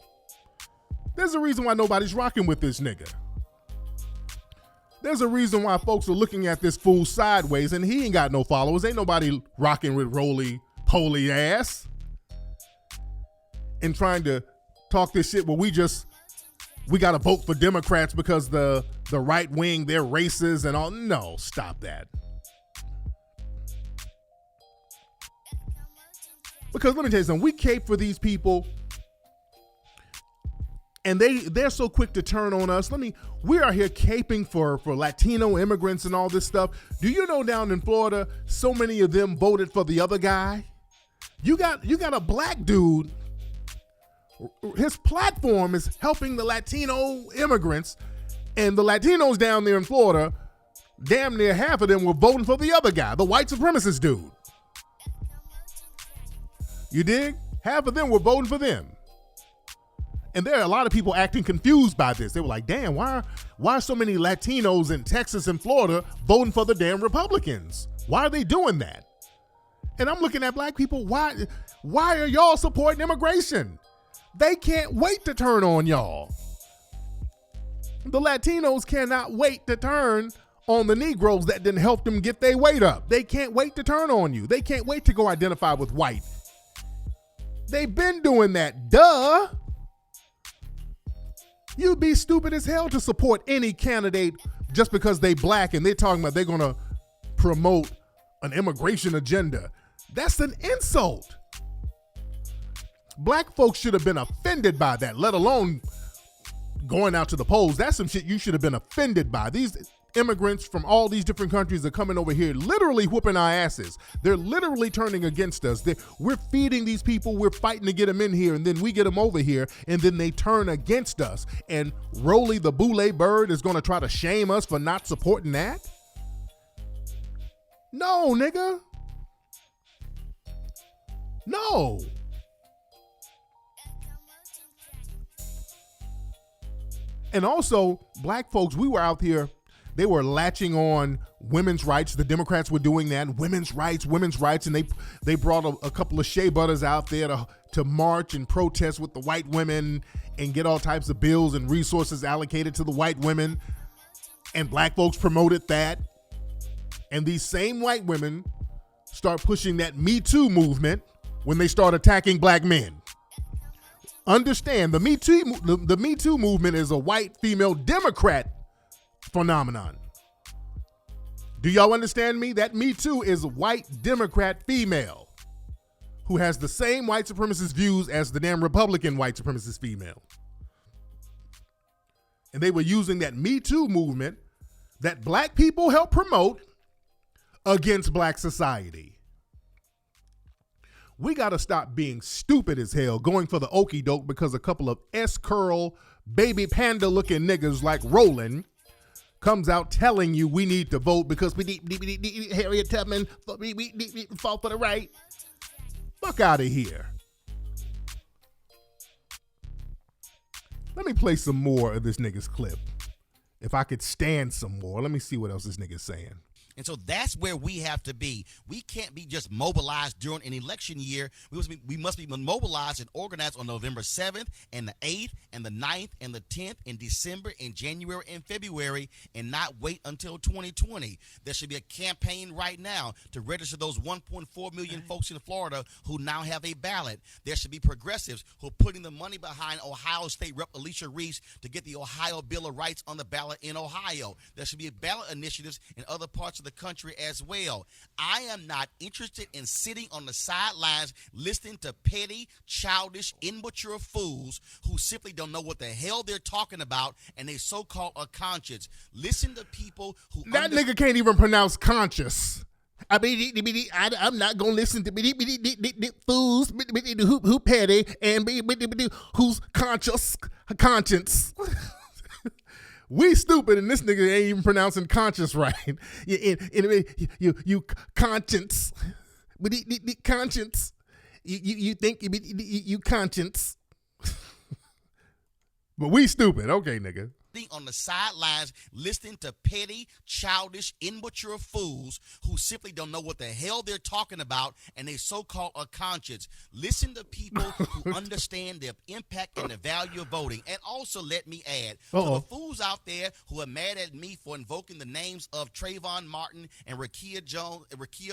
Speaker 1: There's a reason why nobody's rocking with this nigga. There's a reason why folks are looking at this fool sideways, and he ain't got no followers. Ain't nobody rocking with roly-poly ass and trying to talk this shit where we got to vote for Democrats because the right wing, they're racist and all. No, stop that. Because let me tell you something, we cape for these people and they're so quick to turn on us. We are here caping for Latino immigrants and all this stuff. Do you know down in Florida, so many of them voted for the other guy? You got a black dude. His platform is helping the Latino immigrants, and the Latinos down there in Florida, damn near half of them were voting for the other guy, the white supremacist dude. You dig? Half of them were voting for them. And there are a lot of people acting confused by this. They were like, damn, why are so many Latinos in Texas and Florida voting for the damn Republicans? Why are they doing that? And I'm looking at black people, why are y'all supporting immigration? They can't wait to turn on y'all. The Latinos cannot wait to turn on the Negroes that didn't help them get their weight up. They can't wait to turn on you. They can't wait to go identify with white. They've been doing that, duh. You'd be stupid as hell to support any candidate just because they black and they're talking about they're going to promote an immigration agenda. That's an insult. Black folks should have been offended by that, let alone going out to the polls. That's some shit you should have been offended by. These immigrants from all these different countries are coming over here literally whooping our asses. They're literally turning against us. We're feeding these people. We're fighting to get them in here, and then we get them over here, and then they turn against us. And Rolly the Boule bird is going to try to shame us for not supporting that? No, nigga. No. And also, black folks, we were out here, they were latching on women's rights. The Democrats were doing that, women's rights, and they brought a couple of shea butters out there to march and protest with the white women and get all types of bills and resources allocated to the white women. And black folks promoted that. And these same white women start pushing that Me Too movement when they start attacking black men. Understand, the Me Too movement is a white female Democrat phenomenon. Do y'all understand me? That Me Too is a white Democrat female who has the same white supremacist views as the damn Republican white supremacist female. And they were using that Me Too movement that black people help promote against black society. We got to stop being stupid as hell, going for the okie doke because a couple of S-curl, baby panda looking niggas like Roland comes out telling you we need to vote because we need Harriet Tubman, we fought for the right. Fuck out of here. Let me play some more of this nigga's clip. If I could stand some more. Let me see what else this nigga's saying.
Speaker 9: And so that's where we have to be. We can't be just mobilized during an election year. We must be mobilized and organized on November 7th and the 8th and the 9th and the 10th in December and January and February and not wait until 2020. There should be a campaign right now to register those 1.4 million folks in Florida who now have a ballot. There should be progressives who are putting the money behind Ohio State Rep. Alicia Reese to get the Ohio Bill of Rights on the ballot in Ohio. There should be ballot initiatives in other parts of the country as well. I am not interested in sitting on the sidelines listening to petty, childish, immature fools who simply don't know what the hell they're talking about and they so-called a conscience. Listen to people who
Speaker 1: that nigga can't even pronounce conscious. I'm not gonna listen to fools who petty and who's conscience. We stupid, and this nigga ain't even pronouncing conscious right. You conscience, but conscience. You think you conscience, but we stupid. Okay, nigga.
Speaker 9: On the sidelines listening to petty, childish, immature fools who simply don't know what the hell they're talking about and they so-called a conscience. Listen to people who understand the impact and the value of voting. And also let me add, to the fools out there who are mad at me for invoking the names of Trayvon Martin and Rakia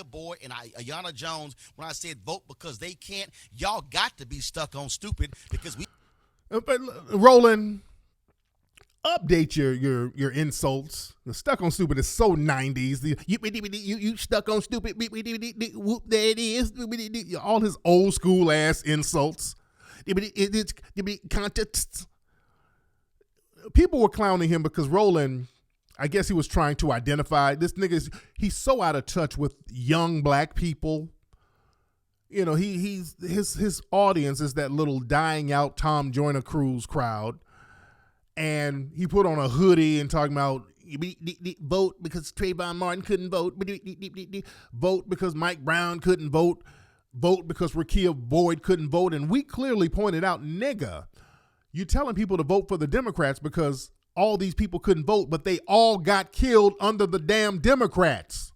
Speaker 9: Boyd and Ayanna Jones when I said vote because they can't, y'all got to be stuck on stupid because we...
Speaker 1: Roland, update your insults. The stuck on stupid is so 90s. You stuck on stupid. Whoop, there it is. All his old school ass insults. People were clowning him because Roland, I guess he was trying to identify this nigga. He's so out of touch with young black people. You know, his audience is that little dying out Tom Joyner Cruz crowd. And he put on a hoodie and talking about vote because Trayvon Martin couldn't vote, vote because Mike Brown couldn't vote, vote because Rakia Boyd couldn't vote. And we clearly pointed out, nigga, you telling people to vote for the Democrats because all these people couldn't vote, but they all got killed under the damn Democrats.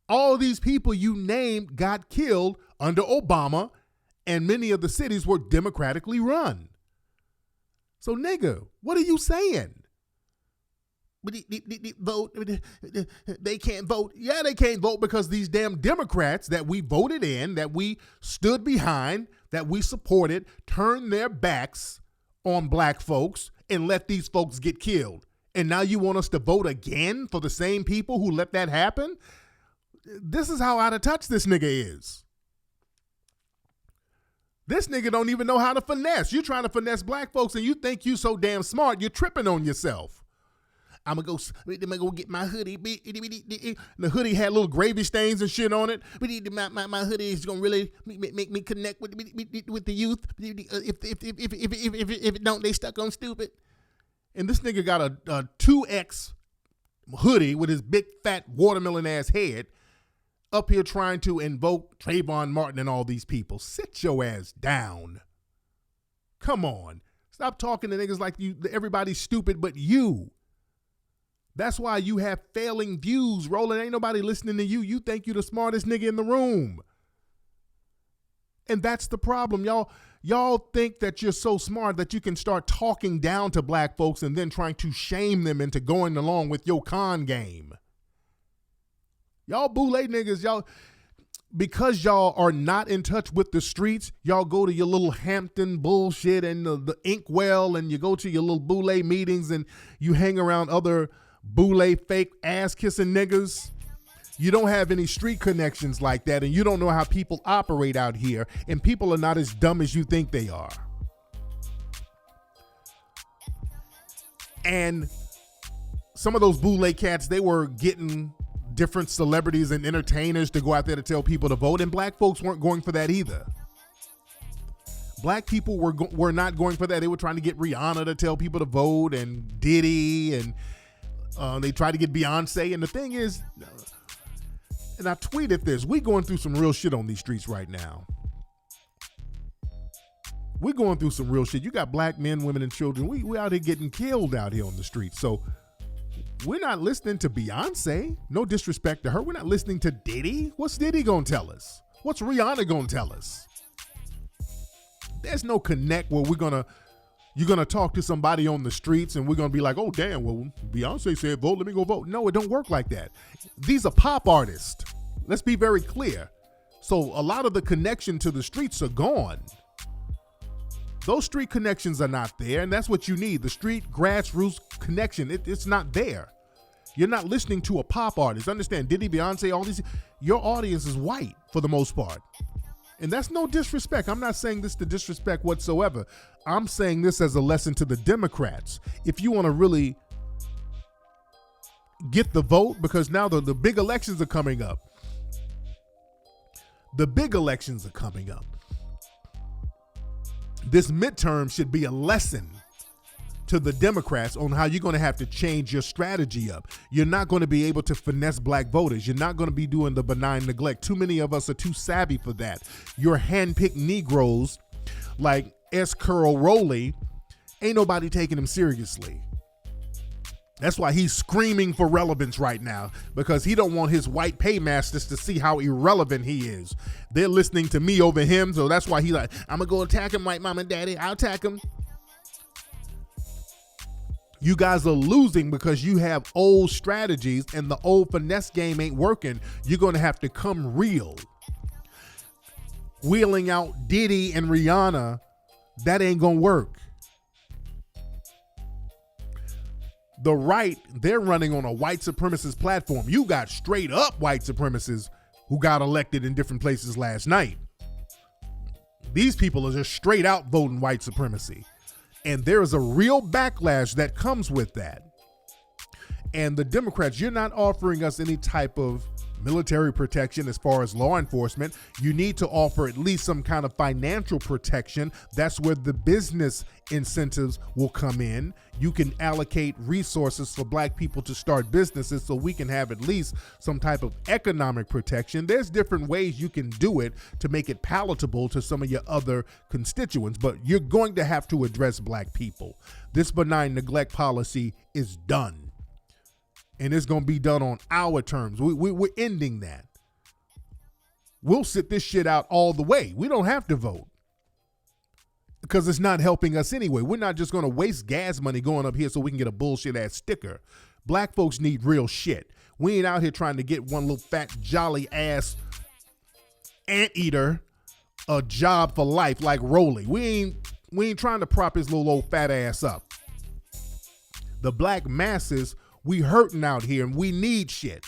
Speaker 1: All these people you named got killed under Obama, and many of the cities were democratically run. So, nigga, what are you saying? Vote. They can't vote. Yeah, they can't vote because these damn Democrats that we voted in, that we stood behind, that we supported, turned their backs on black folks and let these folks get killed. And now you want us to vote again for the same people who let that happen? This is how out of touch this nigga is. This nigga don't even know how to finesse. You're trying to finesse black folks and you think you so damn smart, you're tripping on yourself. I'm gonna go get my hoodie. The hoodie had little gravy stains and shit on it. My hoodie is gonna really make me connect with the youth. If it don't, they stuck on stupid. And this nigga got a 2X hoodie with his big fat watermelon ass head up here trying to invoke Trayvon Martin and all these people. Sit your ass down. Come on. Stop talking to niggas like you. Everybody's stupid but you. That's why you have failing views, Roland. Ain't nobody listening to you. You think you the smartest nigga in the room. And that's the problem. Y'all think that you're so smart that you can start talking down to black folks and then trying to shame them into going along with your con game. Y'all boule niggas, y'all, because y'all are not in touch with the streets, y'all go to your little Hampton bullshit and the Inkwell, and you go to your little boule meetings and you hang around other boule fake ass-kissing niggas. You don't have any street connections like that, and you don't know how people operate out here, and people are not as dumb as you think they are. And some of those boule cats, they were getting different celebrities and entertainers to go out there to tell people to vote, and black folks weren't going for that either. Black people were not going for that. They were trying to get Rihanna to tell people to vote, and Diddy, and they tried to get Beyonce. And the thing is, and I tweeted this, we going through some real shit on these streets right now. We're going through some real shit. You got black men, women, and children. We out here getting killed out here on the streets. So we're not listening to Beyonce. No disrespect to her. We're not listening to Diddy. What's Diddy gonna tell us? What's Rihanna gonna tell us? There's no connect where you're gonna talk to somebody on the streets and we're gonna be like, oh damn, well, Beyonce said vote, let me go vote. No, it don't work like that. These are pop artists. Let's be very clear. So a lot of the connection to the streets are gone. Those street connections are not there, and that's what you need. The street grassroots connection, it's not there. You're not listening to a pop artist. Understand, Diddy, Beyonce, all these, your audience is white for the most part. And that's no disrespect. I'm not saying this to disrespect whatsoever. I'm saying this as a lesson to the Democrats. If you want to really get the vote, because now the big elections are coming up. The big elections are coming up. This midterm should be a lesson to the Democrats on how you're going to have to change your strategy up. You're not going to be able to finesse black voters. You're not going to be doing the benign neglect. Too many of us are too savvy for that. Your hand-picked Negroes like S. Curl Rowley, ain't nobody taking him seriously. That's why he's screaming for relevance right now, because he don't want his white paymasters to see how irrelevant he is. They're listening to me over him, so that's why he like, I'm going to go attack him, white mom and daddy. I'll attack him. You guys are losing because you have old strategies and the old finesse game ain't working. You're going to have to come real. Wheeling out Diddy and Rihanna, that ain't going to work. The right, they're running on a white supremacist platform. You got straight up white supremacists who got elected in different places last night. These people are just straight out voting white supremacy. And there is a real backlash that comes with that. And the Democrats, you're not offering us any type of military protection as far as law enforcement. You need to offer at least some kind of financial protection. That's where the business incentives will come in. You can allocate resources for black people to start businesses so we can have at least some type of economic protection. There's different ways you can do it to make it palatable to some of your other constituents, but you're going to have to address black people. This benign neglect policy is done. And it's going to be done on our terms. We're ending that. We'll sit this shit out all the way. We don't have to vote because it's not helping us anyway. We're not just going to waste gas money going up here so we can get a bullshit ass sticker. Black folks need real shit. We ain't out here trying to get one little fat jolly ass anteater a job for life like Roland. We ain't trying to prop his little old fat ass up. The black masses, we hurting out here and we need shit.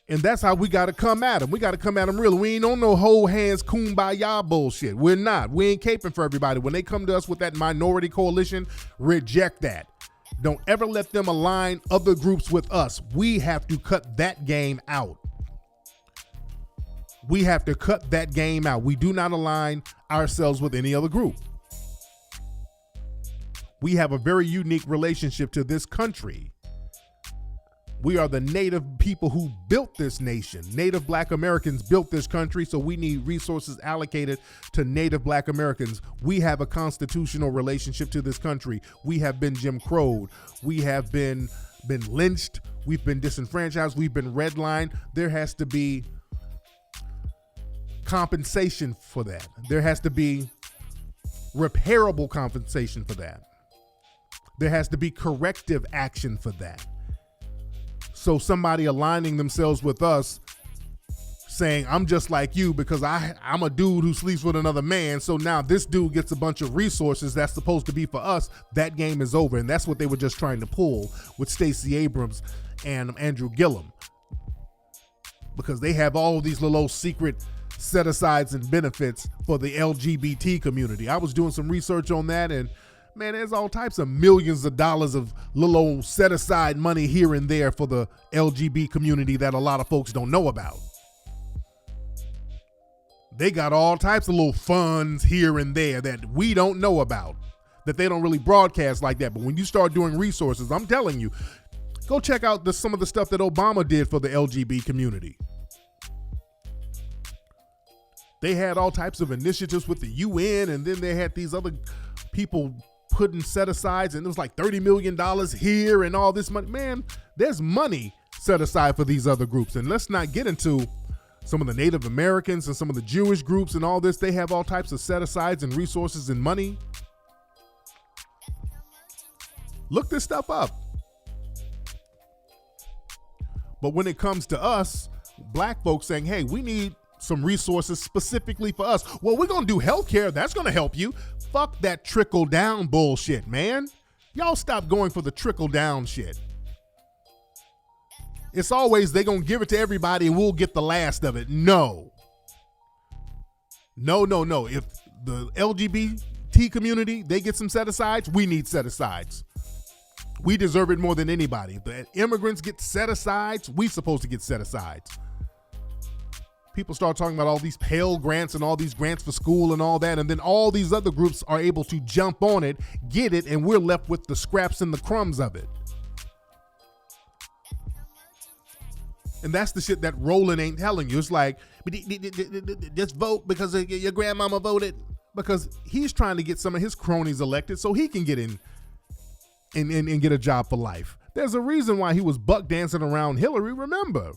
Speaker 1: And that's how we got to come at them. We got to come at them real. We ain't on no whole hands kumbaya bullshit. We're not. We ain't caping for everybody. When they come to us with that minority coalition, reject that. Don't ever let them align other groups with us. We have to cut that game out. We have to cut that game out. We do not align ourselves with any other group. We have a very unique relationship to this country. We are the native people who built this nation. Native Black Americans built this country, so we need resources allocated to Native Black Americans. We have a constitutional relationship to this country. We have been Jim Crowed. We have been lynched. We've been disenfranchised. We've been redlined. There has to be compensation for that. There has to be repairable compensation for that. There has to be corrective action for that. So somebody aligning themselves with us saying, I'm just like you because I'm a dude who sleeps with another man. So now this dude gets a bunch of resources that's supposed to be for us. That game is over. And that's what they were just trying to pull with Stacey Abrams and Andrew Gillum. Because they have all of these little secret set-asides and benefits for the LGBT community. I was doing some research on that, and man, there's all types of millions of dollars of little old set-aside money here and there for the LGBT community that a lot of folks don't know about. They got all types of little funds here and there that we don't know about, that they don't really broadcast like that. But when you start doing resources, I'm telling you, go check out some of the stuff that Obama did for the LGBT community. They had all types of initiatives with the UN, and then they had these other people putting set-asides, and it was like $30 million here and all this money. Man, there's money set aside for these other groups. And let's not get into some of the Native Americans and some of the Jewish groups and all this. They have all types of set-asides and resources and money. Look this stuff up. But when it comes to us, black folks saying, hey, we need some resources specifically for us. Well, we're going to do healthcare. That's going to help you. Fuck that trickle down bullshit, man. Y'all stop going for the trickle down shit. It's always they're going to give it to everybody and we'll get the last of it. No. No. If the LGBT community, they get some set-asides, we need set-asides. We deserve it more than anybody. If the immigrants get set-asides, we supposed to get set-asides. People start talking about all these Pell grants and all these grants for school and all that, and then all these other groups are able to jump on it, get it, and we're left with the scraps and the crumbs of it. And that's the shit that Roland ain't telling you. It's like, just vote because your grandmama voted. Because he's trying to get some of his cronies elected so he can get in and get a job for life. There's a reason why he was buck dancing around Hillary. Remember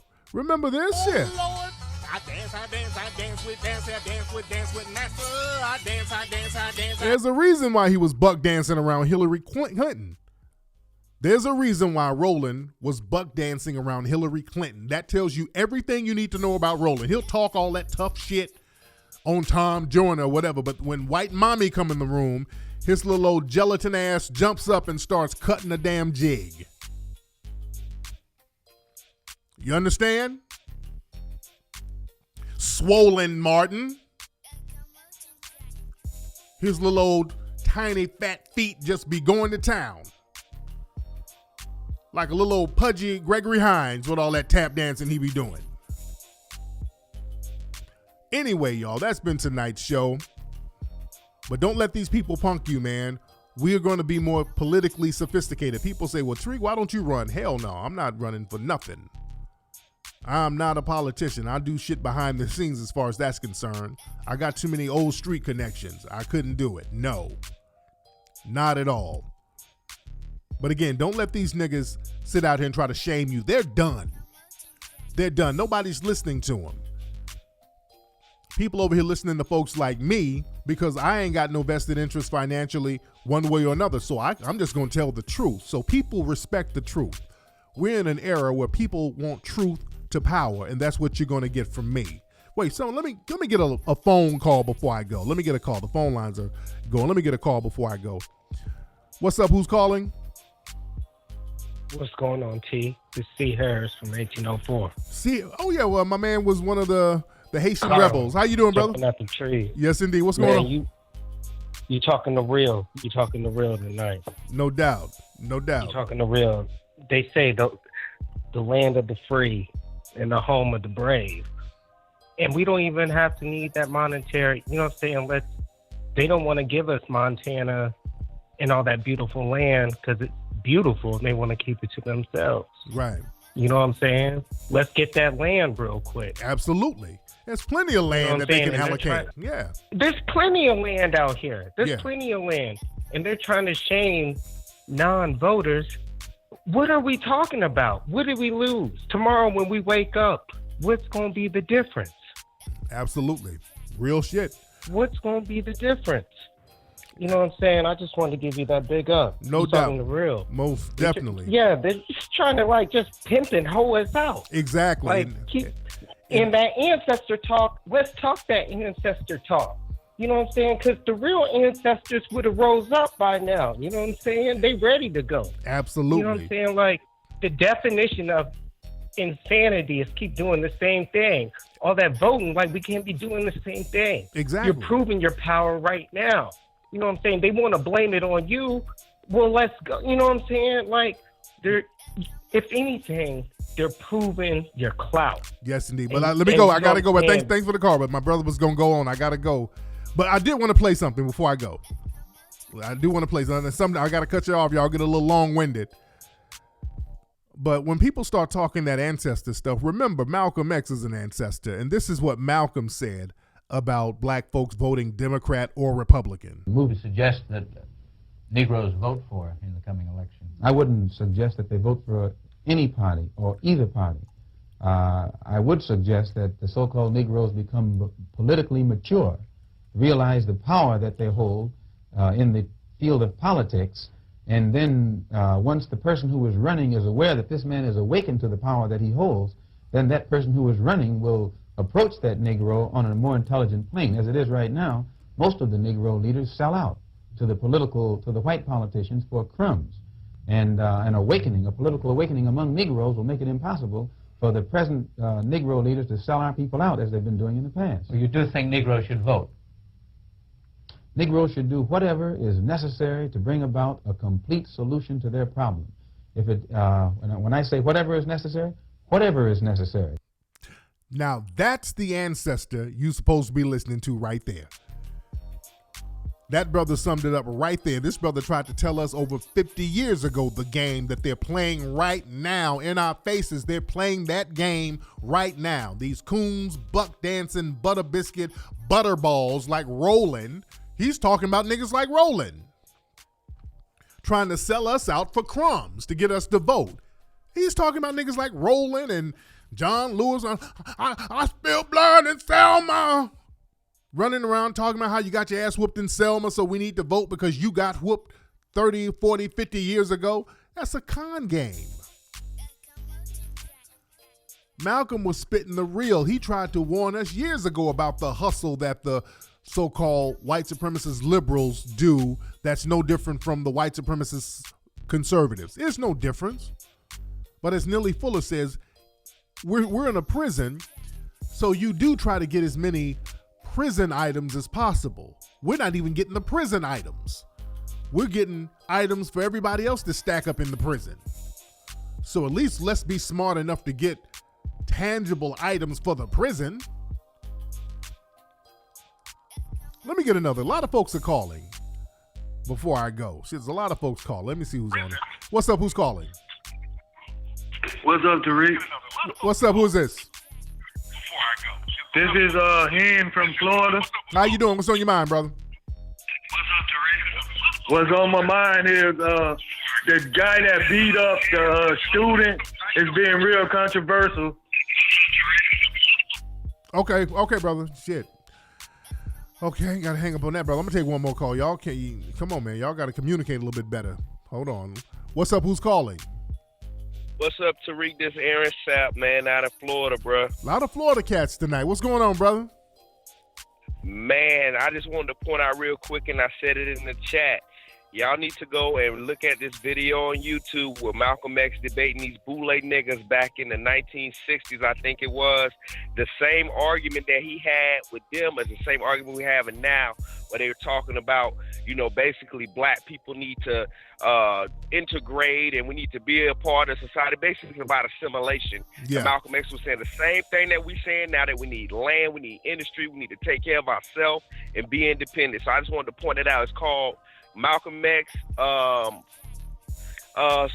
Speaker 1: this shit.
Speaker 10: Lord. I dance with NASA. I dance.
Speaker 1: There's a reason why he was buck dancing around Hillary Clinton. There's a reason why Roland was buck dancing around Hillary Clinton. That tells you everything you need to know about Roland. He'll talk all that tough shit on Tom Joyner or whatever, but when white mommy come in the room, his little old gelatin ass jumps up and starts cutting a damn jig. You understand? Swollen Martin. His little old tiny fat feet just be going to town. Like a little old pudgy Gregory Hines with all that tap dancing he be doing. Anyway, y'all, that's been tonight's show. But don't let these people punk you, man. We are going to be more politically sophisticated. People say, well, Tariq, why don't you run? Hell no, I'm not running for nothing. I'm not a politician. I do shit behind the scenes as far as that's concerned. I got too many old street connections. I couldn't do it. No, not at all. But again, don't let these niggas sit out here and try to shame you. They're done. They're done. Nobody's listening to them. People over here listening to folks like me because I ain't got no vested interest financially one way or another. So I'm just going to tell the truth. So people respect the truth. We're in an era where people want truth to power, and that's what you're going to get from me. Wait, so let me get a phone call before I go. Let me get a call. The phone lines are going. Let me get a call before I go. What's up? Who's calling?
Speaker 11: What's going on, T? This is C. Harris from 1804.
Speaker 1: Oh yeah, well, my man was one of the Haitian rebels. How you doing, brother?
Speaker 11: Jumping out the tree.
Speaker 1: Yes, indeed. What's going on?
Speaker 11: You talking the real. You talking the real tonight.
Speaker 1: No doubt. No doubt.
Speaker 11: You talking the real. They say the land of the free and the home of the brave. And we don't even have to need that monetary, you know what I'm saying? They don't want to give us Montana and all that beautiful land because it's beautiful and they want to keep it to themselves.
Speaker 1: Right.
Speaker 11: You know what I'm saying? Let's get that land real quick.
Speaker 1: Absolutely. There's plenty of land that they can allocate. Yeah.
Speaker 11: There's plenty of land out here. There's plenty of land. And they're trying to shame non-voters. What are we talking about? What did we lose? Tomorrow when we wake up, what's going to be the difference?
Speaker 1: Absolutely. Real shit.
Speaker 11: What's going to be the difference? You know what I'm saying? I just wanted to give you that big up.
Speaker 1: No
Speaker 11: You
Speaker 1: doubt.
Speaker 11: talking the real.
Speaker 1: Most definitely.
Speaker 11: Yeah, they're just trying to like just pimp and hoe us out.
Speaker 1: Exactly.
Speaker 11: Like keep in that ancestor talk. Let's talk that ancestor talk. You know what I'm saying? Because the real ancestors would have rose up by now. You know what I'm saying? They ready to go.
Speaker 1: Absolutely.
Speaker 11: You know what I'm saying? Like the definition of insanity is keep doing the same thing. All that voting, like we can't be doing the same thing.
Speaker 1: Exactly.
Speaker 11: You're proving your power right now. You know what I'm saying? They want to blame it on you. Well, let's go. You know what I'm saying? Like they're, if anything, they're proving your clout.
Speaker 1: Yes, indeed. But let me go. I gotta go. But thanks for the call. But my brother was gonna go on. I gotta go. But I did want to play something before I go. I do want to play something. I got to cut you off. Y'all get a little long-winded. But when people start talking that ancestor stuff, remember Malcolm X is an ancestor. And this is what Malcolm said about black folks voting Democrat or Republican.
Speaker 12: The movie suggests that Negroes vote for in the coming election.
Speaker 13: I wouldn't suggest that they vote for any party or either party. I would suggest that the so-called Negroes become politically mature, realize the power that they hold in the field of politics, and then once the person who is running is aware that this man is awakened to the power that he holds, then that person who is running will approach that Negro on a more intelligent plane. As it is right now, most of the Negro leaders sell out to the white politicians for crumbs. And an awakening, a political awakening among Negroes will make it impossible for the present Negro leaders to sell our people out as they've been doing in the past.
Speaker 12: Well, you do think Negroes should vote?
Speaker 13: Negroes should do whatever is necessary to bring about a complete solution to their problem. When I say whatever is necessary, whatever is necessary.
Speaker 1: Now, that's the ancestor you're supposed to be listening to right there. That brother summed it up right there. This brother tried to tell us over 50 years ago the game that they're playing right now in our faces. They're playing that game right now. These coons, buck dancing, butter biscuit, butterballs like Roland. He's talking about niggas like Roland. Trying to sell us out for crumbs to get us to vote. He's talking about niggas like Roland and John Lewis. I spilled blood in Selma. Running around talking about how you got your ass whooped in Selma, so we need to vote because you got whooped 30, 40, 50 years ago. That's a con game. Malcolm was spitting the real. He tried to warn us years ago about the hustle that the so-called white supremacist liberals do that's no different from the white supremacist conservatives. There's no difference. But as Nellie Fuller says, we're in a prison, so you do try to get as many prison items as possible. We're not even getting the prison items. We're getting items for everybody else to stack up in the prison. So at least let's be smart enough to get tangible items for the prison. Let me get another. A lot of folks are calling before I go. There's a lot of folks calling. Let me see who's on it. What's up? Who's calling?
Speaker 14: What's up, Tariq?
Speaker 1: What's up? Who's this?
Speaker 14: This is Hen from Florida.
Speaker 1: How you doing? What's on your mind, brother?
Speaker 14: What's on my mind is the guy that beat up the student is being real controversial.
Speaker 1: Okay, brother. Shit. Okay, gotta hang up on that, brother. I'm gonna take one more call. Y'all come on, man. Y'all gotta communicate a little bit better. Hold on. What's up? Who's calling?
Speaker 15: What's up, Tariq? This Aaron Sapp, man, out of Florida, bro.
Speaker 1: A lot of Florida cats tonight. What's going on, brother?
Speaker 15: Man, I just wanted to point out real quick, and I said it in the chat. Y'all need to go and look at this video on YouTube with Malcolm X debating these boule niggas back in the 1960s, I think it was. The same argument that he had with them is the same argument we have now, where they were talking about, basically black people need to integrate and we need to be a part of society, basically about assimilation.
Speaker 1: Yeah.
Speaker 15: And Malcolm X was saying the same thing that we're saying now, that we need land, we need industry, we need to take care of ourselves and be independent. So I just wanted to point it out. It's called Malcolm X,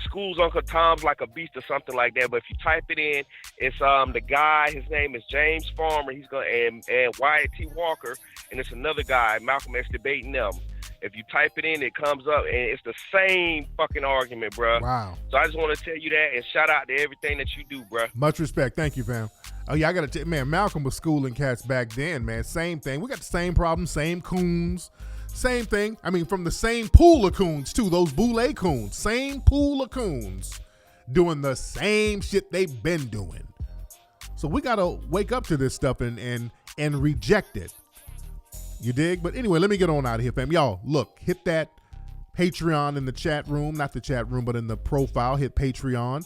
Speaker 15: School's Uncle Tom's Like a Beast or something like that. But if you type it in, it's the guy, his name is James Farmer, he's going and Wyatt T. Walker, and it's another guy, Malcolm X debating them. If you type it in, it comes up, and it's the same fucking argument, bro.
Speaker 1: Wow.
Speaker 15: So I just want to tell you that, and shout out to everything that you do, bro.
Speaker 1: Much respect. Thank you, fam. Oh, yeah, I got to man, Malcolm was schooling cats back then, man. Same thing. We got the same problem, same coons, Same thing. I mean, from the same pool of coons, too. Those boule coons. Same pool of coons doing the same shit they've been doing. So we got to wake up to this stuff and reject it. You dig? But anyway, let me get on out of here, fam. Y'all, look, hit that Patreon in the chat room. Not the chat room, but in the profile. Hit Patreon.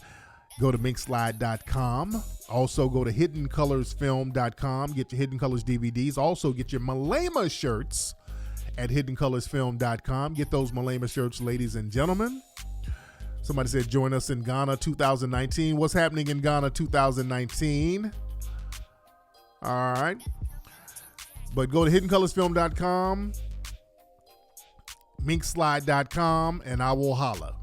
Speaker 1: Go to minkslide.com. Also, go to hiddencolorsfilm.com. Get your Hidden Colors DVDs. Also, get your Malema shirts at hiddencolorsfilm.com. Get those Malema shirts, ladies and gentlemen. Somebody said, join us in Ghana 2019. What's happening in Ghana 2019? All right. But go to hiddencolorsfilm.com, minkslide.com, and I will holla.